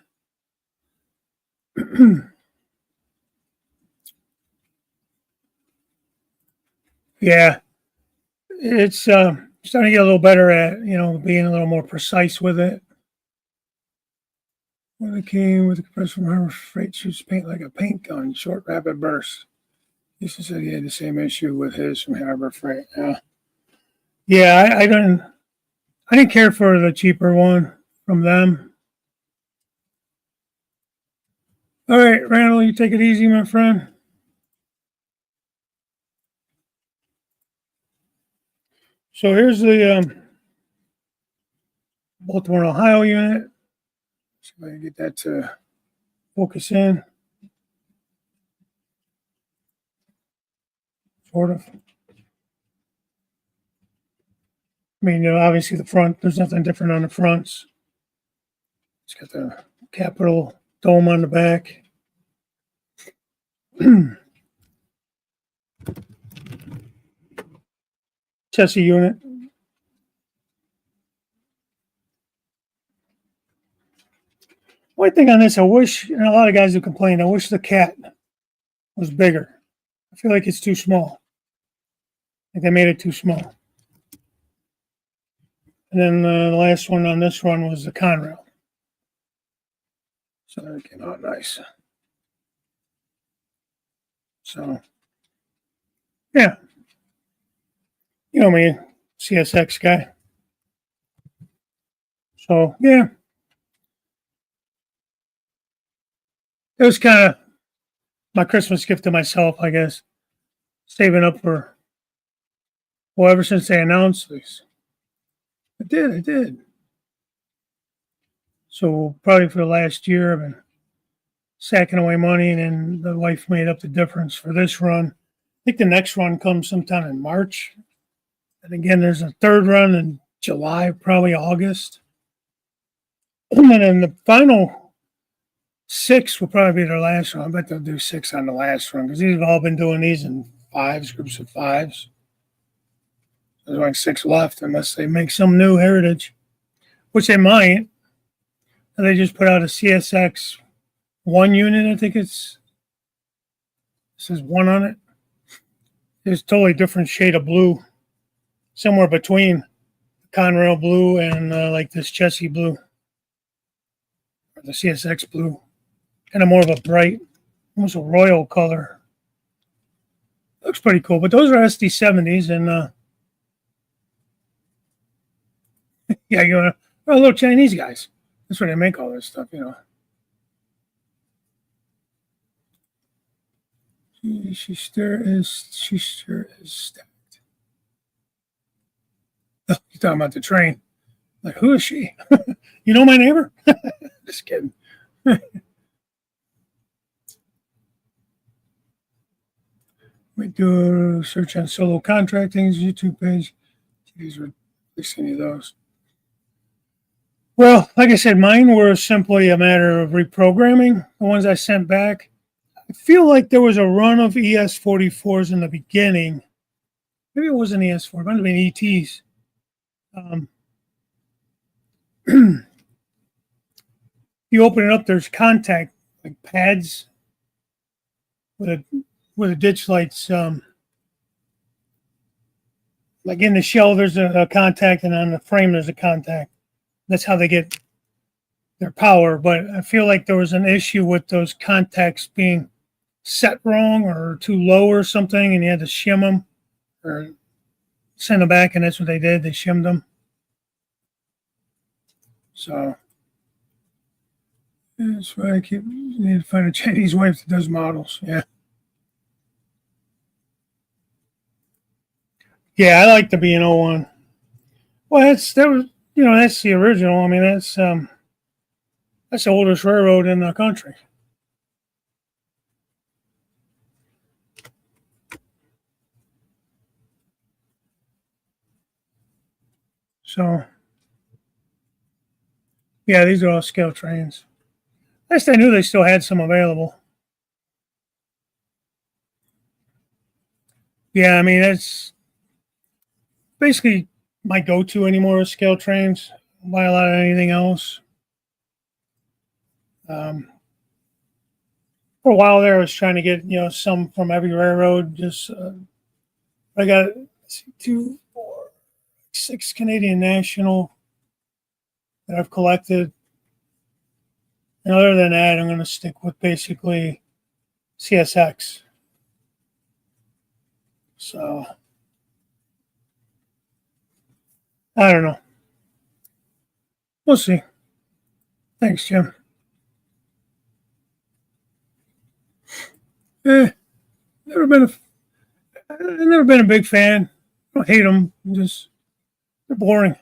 A: Yeah, it's starting to get a little better at, being a little more precise with it. When it came with the compressor from Harbor Freight, shoots paint like a paint gun, short, rapid bursts. Houston said he had the same issue with his from Harbor Freight. Yeah, I didn't care for the cheaper one from them. All right, Randall, you take it easy, my friend. So here's the Baltimore, Ohio unit. See if I can get that to focus in. Sort of. I mean, obviously the front, there's nothing different on the fronts. It's got the Capitol dome on the back. Chassis unit. One thing on this, I wish, and a lot of guys have complained, I wish the cat was bigger. I feel like it's too small. I think they made it too small. And then the last one on this run was the Conrail. So that came out nice. So, yeah. You know me, CSX guy. So, yeah. It was kind of my Christmas gift to myself, I guess. Saving up for, well, ever since they announced these. I did. So probably for the last year, I've been sacking away money, and then the wife made up the difference for this run. I think the next run comes sometime in March. And again, there's a third run in July, probably August. And then the final 6 will probably be their last run. I bet they'll do 6 on the last run because these have all been doing these in 5s, groups of 5s. There's only 6 left unless they make some new heritage, which they might. And they just put out a CSX 1 unit, I think it says 1 on it. It's a totally different shade of blue, somewhere between Conrail blue and like this Chessie blue, or the CSX blue. Kind of more of a bright, almost a royal color. Looks pretty cool, but those are SD70s, and yeah, a little Chinese guys. That's where they make all this stuff, She sure is stacked. Oh, you're talking about the train. Like, who is she? You know my neighbor? Just kidding. We do a search on solo contracting's YouTube page. These are any of those. Well, like I said, mine were simply a matter of reprogramming. The ones I sent back. I feel like there was a run of ES44s in the beginning. Maybe it wasn't ES4, it might have been ETs. You open it up, there's contact, like pads with a ditch lights. Like in the shell, there's a contact, and on the frame, there's a contact. That's how they get their power. But I feel like there was an issue with those contacts being set wrong or too low or something, and you had to shim them or send them back, and that's what they did. They shimmed them. So that's why I keep need to find a Chinese wife that does models. Yeah. Yeah, I like the B&O one. Well, that's the original. I mean, that's the oldest railroad in the country. So, yeah, these are all scale trains. Last I knew, they still had some available. Yeah, I mean, that's basically my go-to anymore is scale trains. I don't buy a lot of anything else. For a while there, I was trying to get some from every railroad. Just I got 2, 4, 6 Canadian National that I've collected. And other than that, I'm going to stick with basically CSX. So I don't know. We'll see. Thanks, Jim. I've never been a big fan. I don't hate them. They're boring.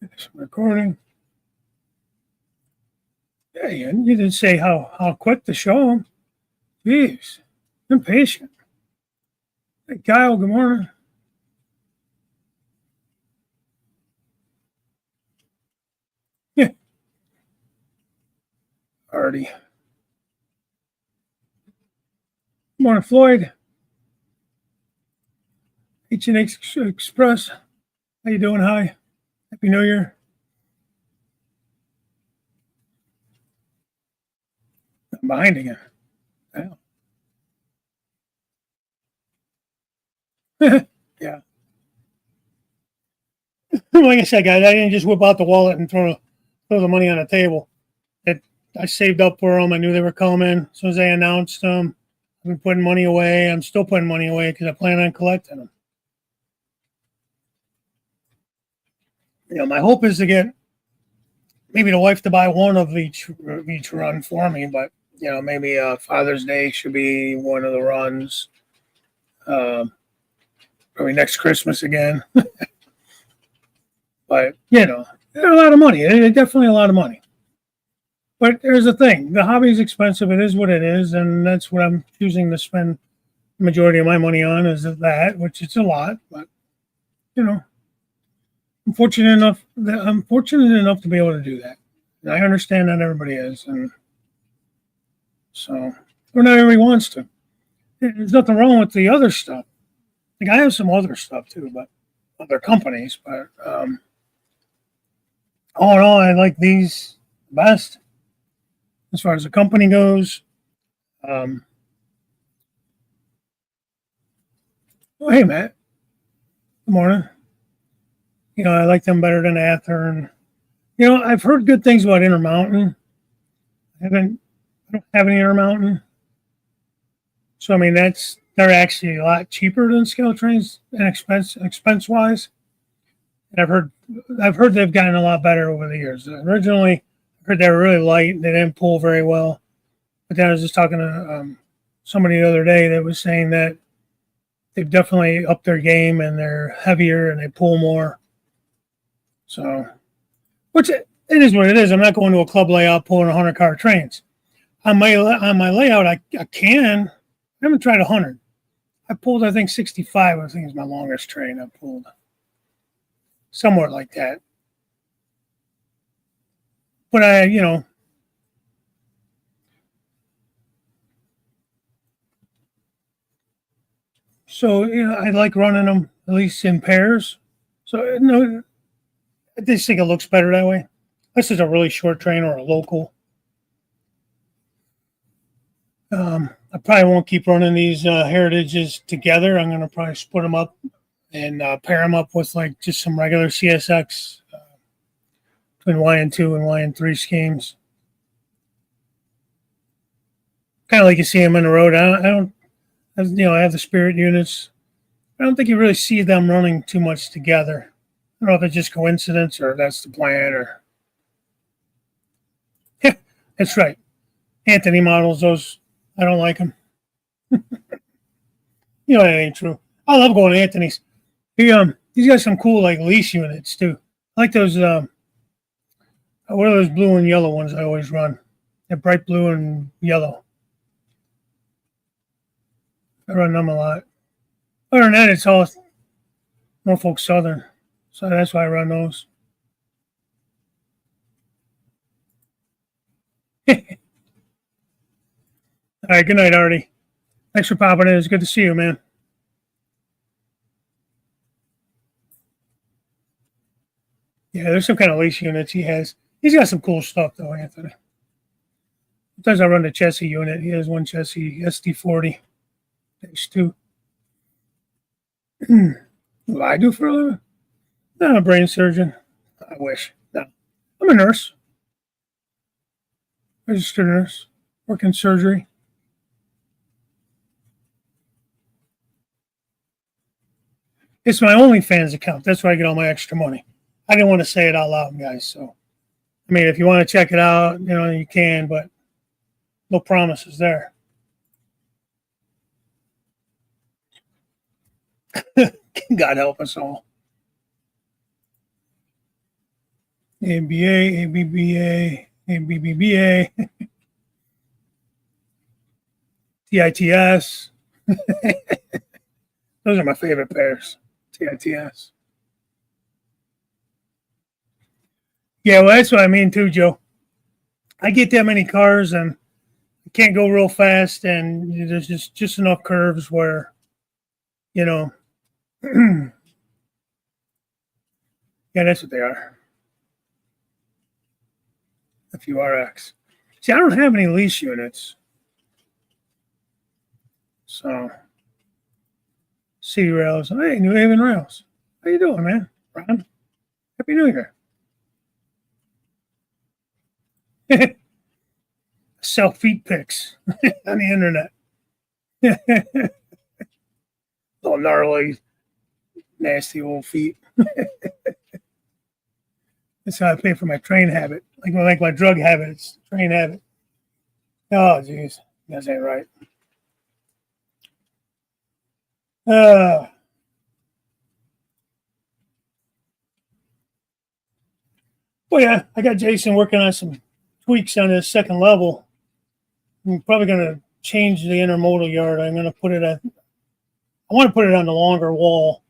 A: Finish recording. Yeah, you didn't say how quick to show them. Jeez, impatient. Hey, Kyle, good morning. Yeah. Already. Good morning, Floyd. H&X Express. How you doing? Hi. Happy New Year. I'm behind again. Yeah. Yeah. Like I said, guys, I didn't just whip out the wallet and throw the money on the table. I saved up for them. I knew they were coming. As soon as they announced them, I've been putting money away. I'm still putting money away because I plan on collecting them. My hope is to get maybe the wife to buy one of each run for me, but maybe Father's Day should be one of the runs. Probably next Christmas again. But they're a lot of money. They're definitely a lot of money. But there's the thing: the hobby is expensive. It is what it is, and that's what I'm choosing to spend the majority of my money on. Is that, which it's a lot, but I'm fortunate enough to be able to do that. And I understand that everybody is, and so or not everybody wants to. There's nothing wrong with the other stuff. Like I have some other stuff too, but other companies. But all in all, I like these best as far as the company goes. Oh, hey, Matt. Good morning. I like them better than Ather. And, I've heard good things about Intermountain. I don't have any Intermountain. So, I mean, they're actually a lot cheaper than scale trains and expense wise. And I've heard they've gotten a lot better over the years. Originally, heard they were really light. They didn't pull very well. But then I was just talking to somebody the other day that was saying that they've definitely upped their game and they're heavier and they pull more. So, which it is what it is. I'm not going to a club layout pulling 100-car trains. On my layout, I can. I haven't tried 100. I pulled, I think, 65. I think is my longest train I pulled. Somewhere like that. But so I like running them at least in pairs. So I just think it looks better that way. This is a really short train or a local. I probably won't keep running these heritages together. I'm going to probably split them up and pair them up with like just some regular CSX between YN2 and YN3 schemes. Kind of like you see them in the road. I don't I have the Spirit units. I don't think you really see them running too much together. I don't know if it's just coincidence or that's the plan or. Yeah, that's right. Anthony models, those, I don't like them. That ain't true. I love going to Anthony's. He's got some cool like leash units too. I like those. What are those blue and yellow ones I always run? They're bright blue and yellow. I run them a lot. Other than that, it's all Norfolk Southern, so that's why I run those. All right, good night, Artie. Thanks for popping in. It's good to see you, man. Yeah, there's some kind of leash units he has. He's got some cool stuff, though, Anthony. Sometimes I run the chassis unit. He has one chassis, SD40. There's two. What do I do for a living? I'm a brain surgeon. I wish. No. I'm a nurse. Registered nurse. Work in surgery. It's my OnlyFans account. That's where I get all my extra money. I didn't want to say it out loud, guys. So, I mean, if you want to check it out, you can, but no promises there. God help us all. ABA, ABBA, ABBBA, TITS. Those are my favorite pairs. TITS. Yeah, well, that's what I mean too, Joe. I get that many cars and I can't go real fast, and there's just enough curves where, yeah, that's what they are. A few RX. See, I don't have any leash units. So, City Rails. Hey, New Haven Rails. How you doing, man? Ron? Happy New Year. Sell feet pics on the internet. Little gnarly, nasty old feet. That's how I pay for my train habit. Like my drug habit, it's train habit. Oh, jeez. That ain't right. Well, yeah, I got Jason working on some tweaks on his second level. I'm probably going to change the intermodal yard. I'm going to put it I want to put it on the longer wall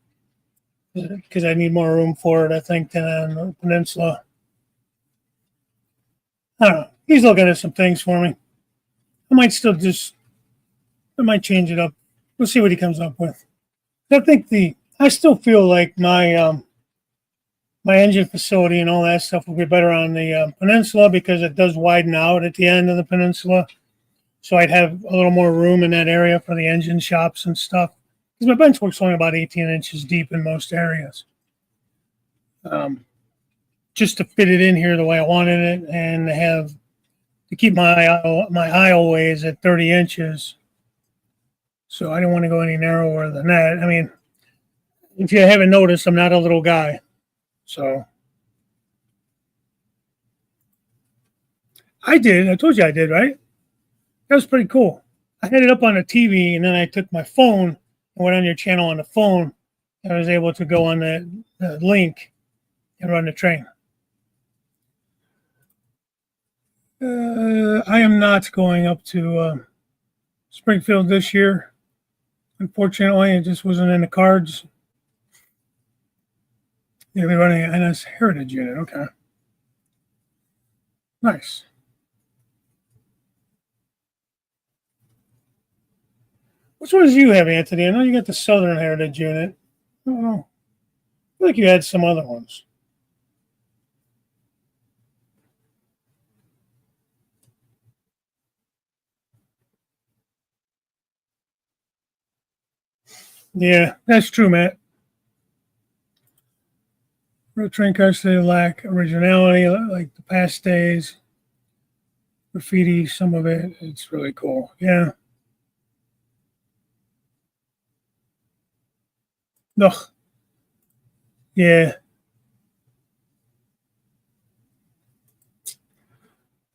A: because I need more room for it, I think, than on the peninsula. I don't know. He's looking at some things for me. I might change it up. We'll see what he comes up with. I still feel like my engine facility and all that stuff will be better on the peninsula because it does widen out at the end of the peninsula. So I'd have a little more room in that area for the engine shops and stuff. Because my bench work's only about 18 inches deep in most areas. Just to fit it in here the way I wanted it and to keep my aisleways at 30 inches. So I didn't want to go any narrower than that. I mean, if you haven't noticed, I'm not a little guy. So I did. I told you I did, right? That was pretty cool. I had it up on the TV, and then I took my phone and went on your channel on the phone. And I was able to go on the link and run the train. I am not going up to Springfield this year. Unfortunately, it just wasn't in the cards. You'll be running an NS Heritage unit. Okay. Nice. Which ones do you have, Anthony? I know you got the Southern Heritage unit. I don't know. I feel like you had some other ones. Yeah, that's true, Matt. Road train cars today lack originality, like the past days. Graffiti, some of it. It's really cool. Yeah. Ugh. Yeah.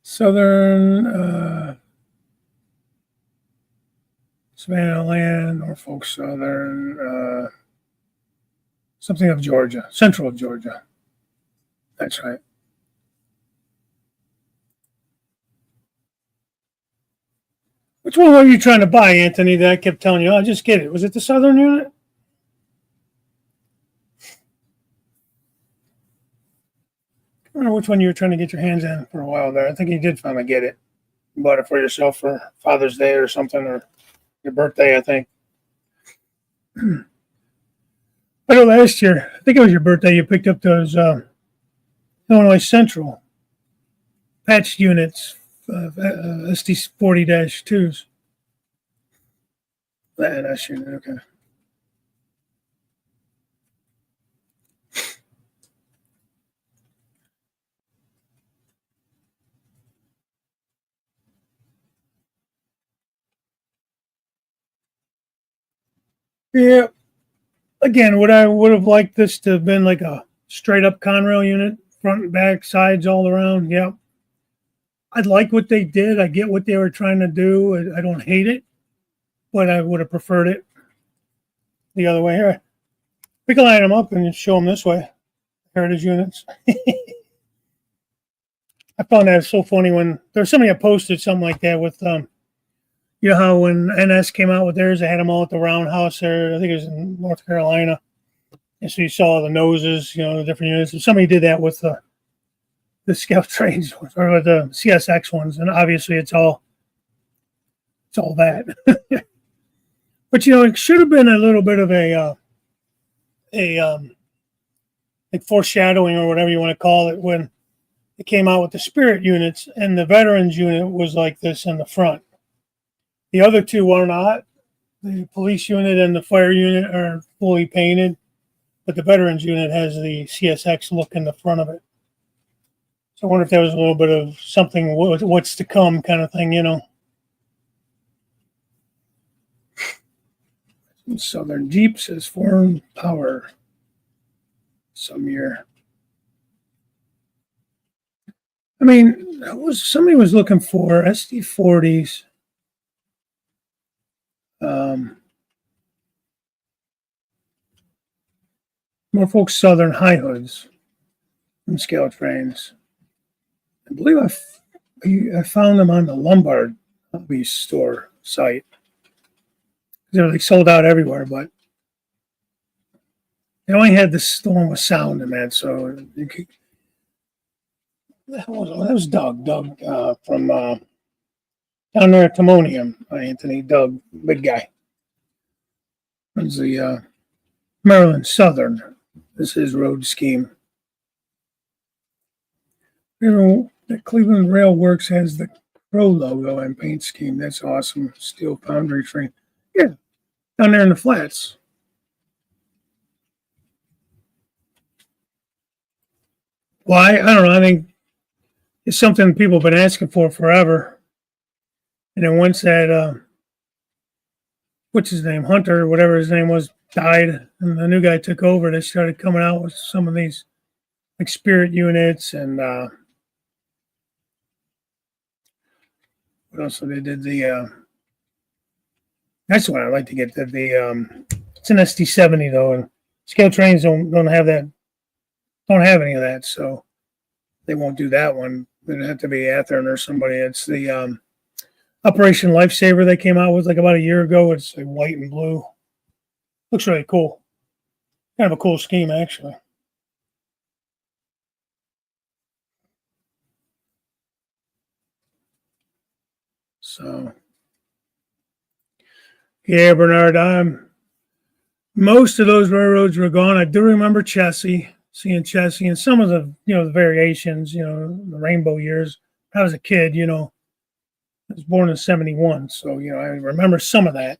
A: Southern Savannah Land, Norfolk Southern, something of Georgia, central of Georgia. That's right. Which one were you trying to buy, Anthony, that I kept telling you, oh, just get it? Was it the Southern unit? I don't know which one you were trying to get your hands on for a while there. I think you did finally get it. You bought it for yourself for Father's Day or something, or your birthday, I think. I know last year, I think it was your birthday, you picked up those Illinois Central patched units, SD 40-2s. That's unit, okay. Yeah. Again, would I would have liked this to have been like a straight up Conrail unit, front and back, sides all around. Yeah. I'd like what they did. I get what they were trying to do. I don't hate it, but I would have preferred it the other way. Here, we can line them up and show them this way. Heritage units. I found that so funny when there was somebody that posted something like that with, you know, how when NS came out with theirs, they had them all at the roundhouse there. I think it was in North Carolina. And so you saw the noses, you know, the different units. And somebody did that with the scout trains or the CSX ones, and obviously it's all that. But you know, it should have been a little bit of a like foreshadowing or whatever you want to call it when it came out with the Spirit units, and the Veterans unit was like this in the front. The other two are not. The police unit and the fire unit are fully painted, but the Veterans unit has the CSX look in the front of it. So I wonder if that was a little bit of something, what's to come kind of thing, you know. Southern Jeep says foreign power some year. I mean, somebody was looking for SD40s. Norfolk Southern high hoods and scale trains. I believe I found them on the Lombard hobby store site. They're like sold out everywhere, but they only had the one with sound in that. So you could, that was Doug. Doug from down there at Timonium. Anthony, Doug, big guy. Runs the Maryland Southern. This is his road scheme. You know, the Cleveland Rail Works has the Crow logo and paint scheme. That's awesome. Steel foundry train. Yeah, down there in the flats. Why? I don't know. I think it's something people have been asking for forever. And then once that, what's his name, Hunter, whatever his name was, died, and the new guy took over, they started coming out with some of these like Spirit units and what else? So they did the. That's what I'd like to get. It's an SD70 though, and scale trains don't have that. Don't have any of that, so they won't do that one. It'd have to be Athearn or somebody. It's the Operation Lifesaver they came out with like about a year ago. It's like white and blue. Looks really cool. Kind of a cool scheme, actually. So, yeah, Bernard, most of those railroads were gone. I do remember seeing Chessie, and some of the variations, the rainbow years. I was a kid, I was born in 71, so, I remember some of that.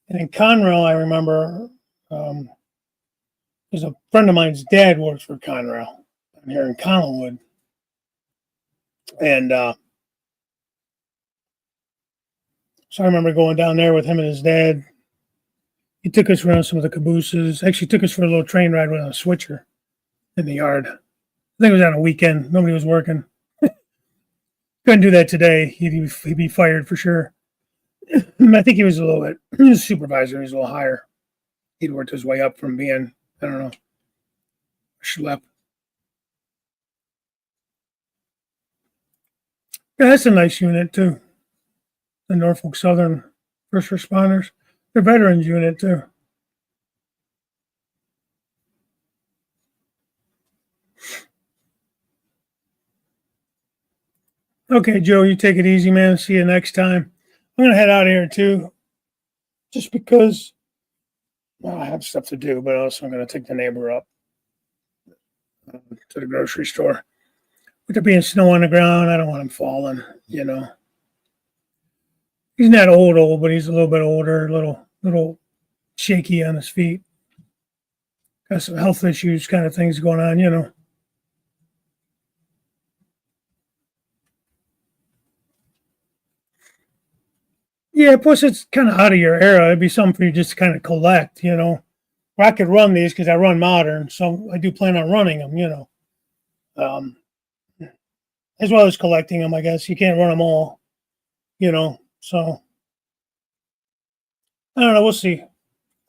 A: And in Conrail, I remember there's a friend of mine's dad works for Conrail here in Collinwood. And so I remember going down there with him and his dad. He took us around some of the cabooses. Actually, took us for a little train ride with a switcher in the yard. I think it was on a weekend. Nobody was working. Couldn't do that today. He'd be fired for sure. I think he was a supervisor. He was a little higher. He'd worked his way up from being, I don't know, a schlep. Yeah, that's a nice unit too. The Norfolk Southern First Responders. They're veterans unit too. Okay, Joe, you take it easy, man. See you next time. I'm going to head out of here too, just because I have stuff to do, but also I'm going to take the neighbor up to the grocery store. With there being snow on the ground, I don't want him falling, He's not old, but he's a little bit older, a little shaky on his feet. Got some health issues kind of things going on. Yeah, plus it's kind of out of your era. It'd be something for you just to kind of collect, Where I could run these because I run modern, so I do plan on running them, as well as collecting them. I guess you can't run them all, So I don't know. We'll see. As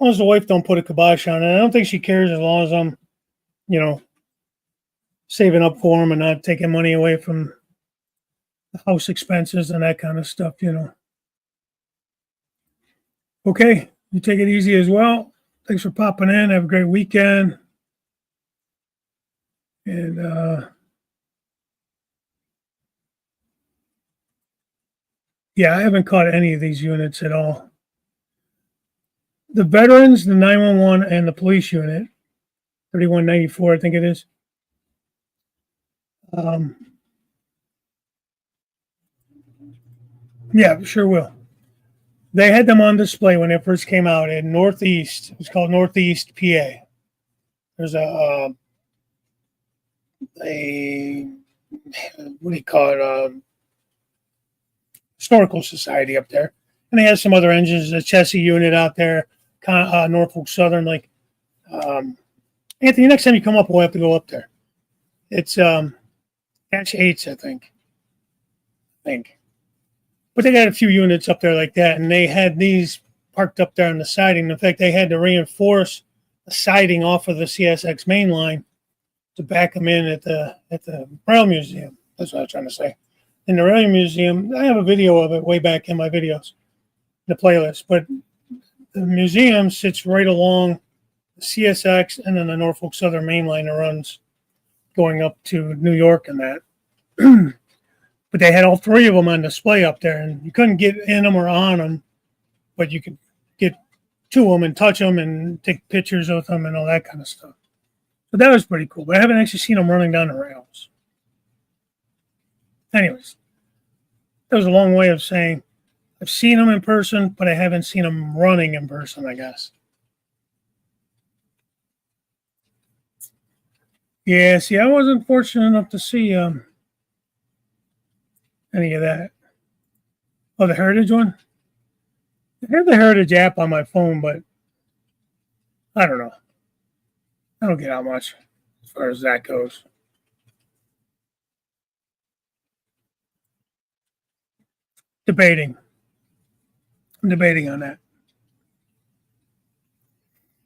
A: long as the wife don't put a kibosh on it, I don't think she cares as long as I'm, you know, saving up for them and not taking money away from the house expenses and that kind of stuff. Okay, you take it easy as well. Thanks for popping in. Have a great weekend. And yeah, I haven't caught any of these units at all. The veterans, the 911, and the police unit, 3194, I think it is. Yeah, sure will. They had them on display when they first came out in Northeast. It was called Northeast PA. There's a what do you call it? Historical Society up there, and they have some other engines. A Chessie unit out there, Norfolk Southern. Like Anthony, next time you come up, we'll have to go up there. It's Dash 8s, I think. But they got a few units up there like that, and they had these parked up there on the siding. In fact, they had to reinforce the siding off of the CSX main line to back them in at the Rail Museum. That's what I was trying to say. In the Rail Museum, I have a video of it way back in my videos, the playlist. But the museum sits right along the CSX and then the Norfolk Southern main line that runs going up to New York and that. But they had all three of them on display up there, and you couldn't get in them or on them, but you could get to them and touch them and take pictures of them and all that kind of stuff. So that was pretty cool, but I haven't actually seen them running down the rails. Anyways, that was a long way of saying I've seen them in person, but I haven't seen them running in person, I guess. Yeah, see, I wasn't fortunate enough to see any of that. Oh, the Heritage one? I have the Heritage app on my phone, but I don't know. I don't get out much as far as that goes. debating. I'm debating on that.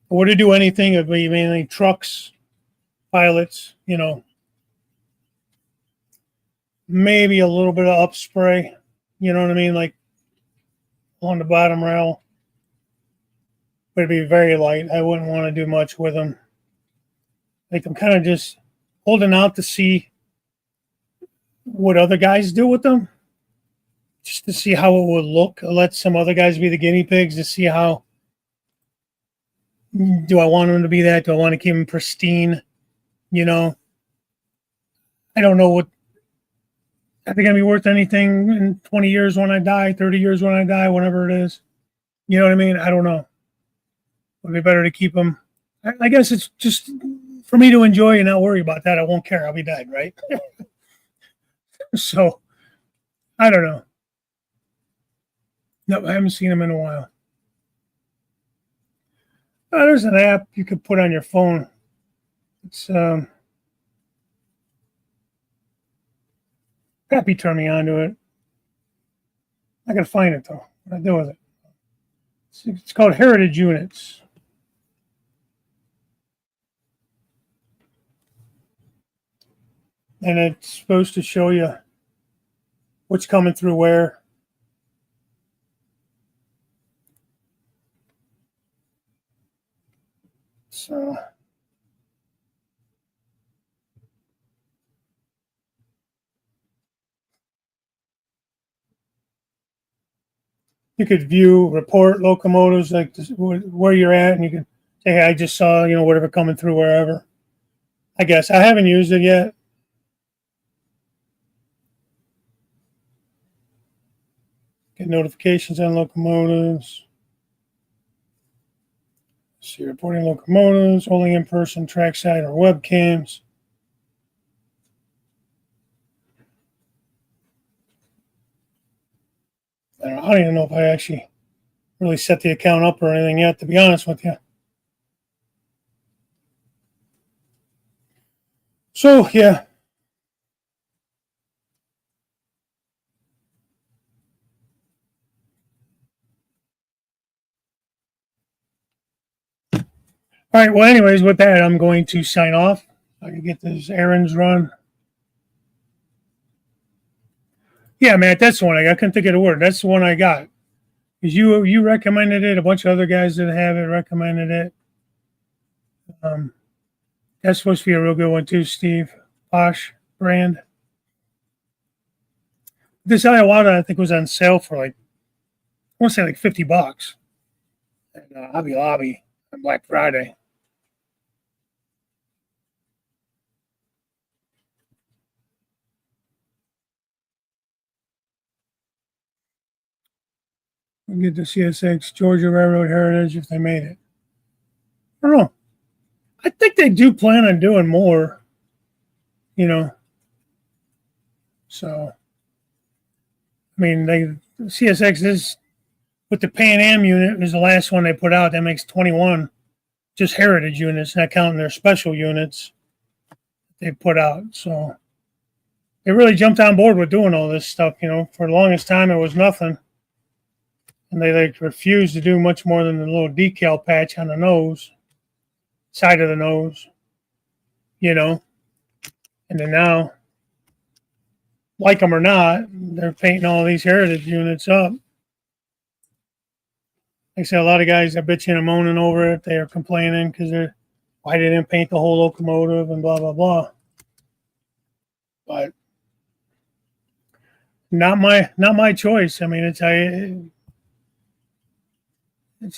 A: I would do anything if we mainly trucks, pilots, maybe a little bit of up spray, you know what I mean? Like on the bottom rail. But it'd be very light. I wouldn't want to do much with them. Like I'm kind of just holding out to see what other guys do with them, just to see how it would look. I'll let some other guys be the guinea pigs to see how. Do I want them to be that? Do I want to keep them pristine? I don't know what. Are they going to be worth anything in 20 years when I die, 30 years when I die, whatever it is? You know what I mean? I don't know. Would be better to keep them. I guess it's just for me to enjoy and not worry about that. I won't care. I'll be dead, right? So, I don't know. No, I haven't seen them in a while. There's an app you could put on your phone. It's Pappy turned me onto it. I gotta find it though. What do I do with it? It's called Heritage Units. And it's supposed to show you what's coming through where. So you could view, report locomotives, like where you're at, and you can say, hey, I just saw, whatever coming through wherever. I guess I haven't used it yet. Get notifications on locomotives. See reporting locomotives, only in-person, trackside, or webcams. I don't even know if I actually really set the account up or anything yet, to be honest with you. So, yeah. All right, well, anyways, with that, I'm going to sign off. I can get this errands run. Yeah, Matt, that's the one I got. I couldn't think of the word. That's the one I got. Because you recommended it. A bunch of other guys that have it recommended it. That's supposed to be a real good one too, Steve. Posh brand. This Hiawatha, I think, was on sale for I want to say like $50 at Hobby Lobby on Black Friday. We'll get the CSX Georgia Railroad Heritage if they made it. I don't know. I think they do plan on doing more, So, I mean, CSX is with the Pan Am unit is the last one they put out. That makes 21 just heritage units, not counting their special units they put out. So they really jumped on board with doing all this stuff. For the longest time it was nothing, and they refused to do much more than the little decal patch on the nose, side of the nose, And then now, like them or not, they're painting all these heritage units up. Like I said, a lot of guys are bitching and moaning over it. They're complaining because why they didn't paint the whole locomotive and blah, blah, blah. But not my choice. I mean, it's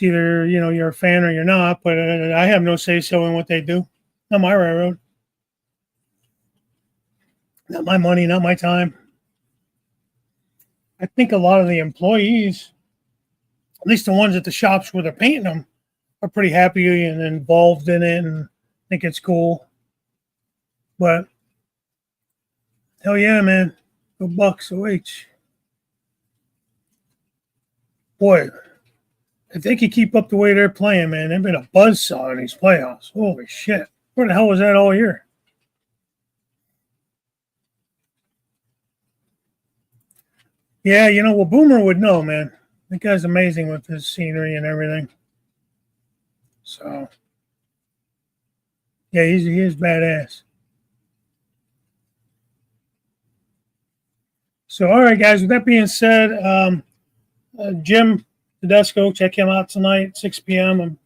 A: either, you're a fan or you're not, but I have no say-so in what they do. Not my railroad. Not my money, not my time. I think a lot of the employees, at least the ones at the shops where they're painting them, are pretty happy and involved in it and think it's cool. But hell yeah, man. Go Bucks, OH. Boy, if they could keep up the way they're playing, man, they've been a buzzsaw in these playoffs. Holy shit. Where the hell was that all year? Yeah, well, Boomer would know, man. That guy's amazing with his scenery and everything. So, yeah, he is badass. So, all right, guys. With that being said, Jim Tedesco, check him out tonight, 6 p.m. I'm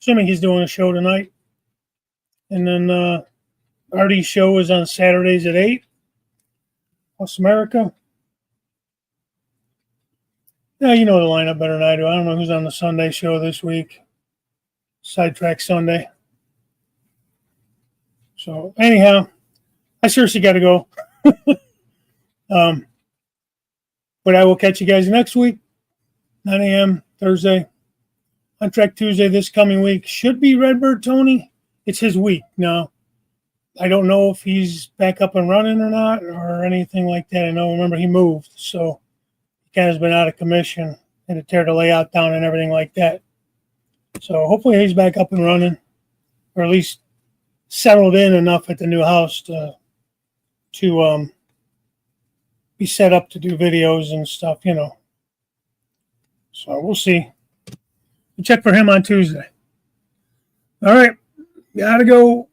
A: assuming he's doing a show tonight. And then Artie's show is on Saturdays at 8. West America. Yeah, you know the lineup better than I do. I don't know who's on the Sunday show this week. Sidetrack Sunday. So anyhow, I seriously got to go. But I will catch you guys next week, 9 a.m. Thursday. On Track Tuesday this coming week should be Redbird Tony. It's his week now. I don't know if he's back up and running or not or anything like that. Remember, he moved, so he kind of has been out of commission and to tear the layout down and everything like that. So hopefully he's back up and running, or at least settled in enough at the new house to be set up to do videos and stuff, So we'll see. We'll check for him on Tuesday. All right, gotta go.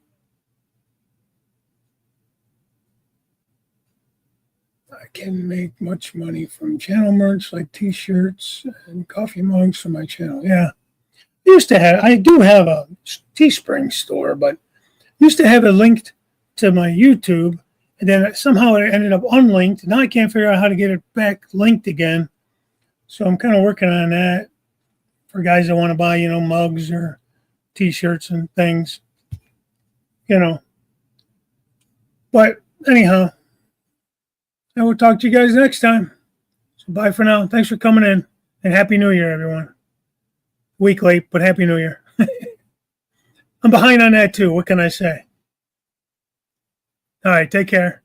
A: I can make much money from channel merch like T-shirts and coffee mugs for my channel. Yeah, I do have a Teespring store, but used to have it linked to my YouTube, and then somehow it ended up unlinked. Now I can't figure out how to get it back linked again. So I'm kind of working on that for guys that want to buy, mugs or T-shirts and things, But anyhow, I will talk to you guys next time. So bye for now. Thanks for coming in, and Happy New Year, everyone. Week late, but Happy New Year. I'm behind on that too. What can I say? All right, take care.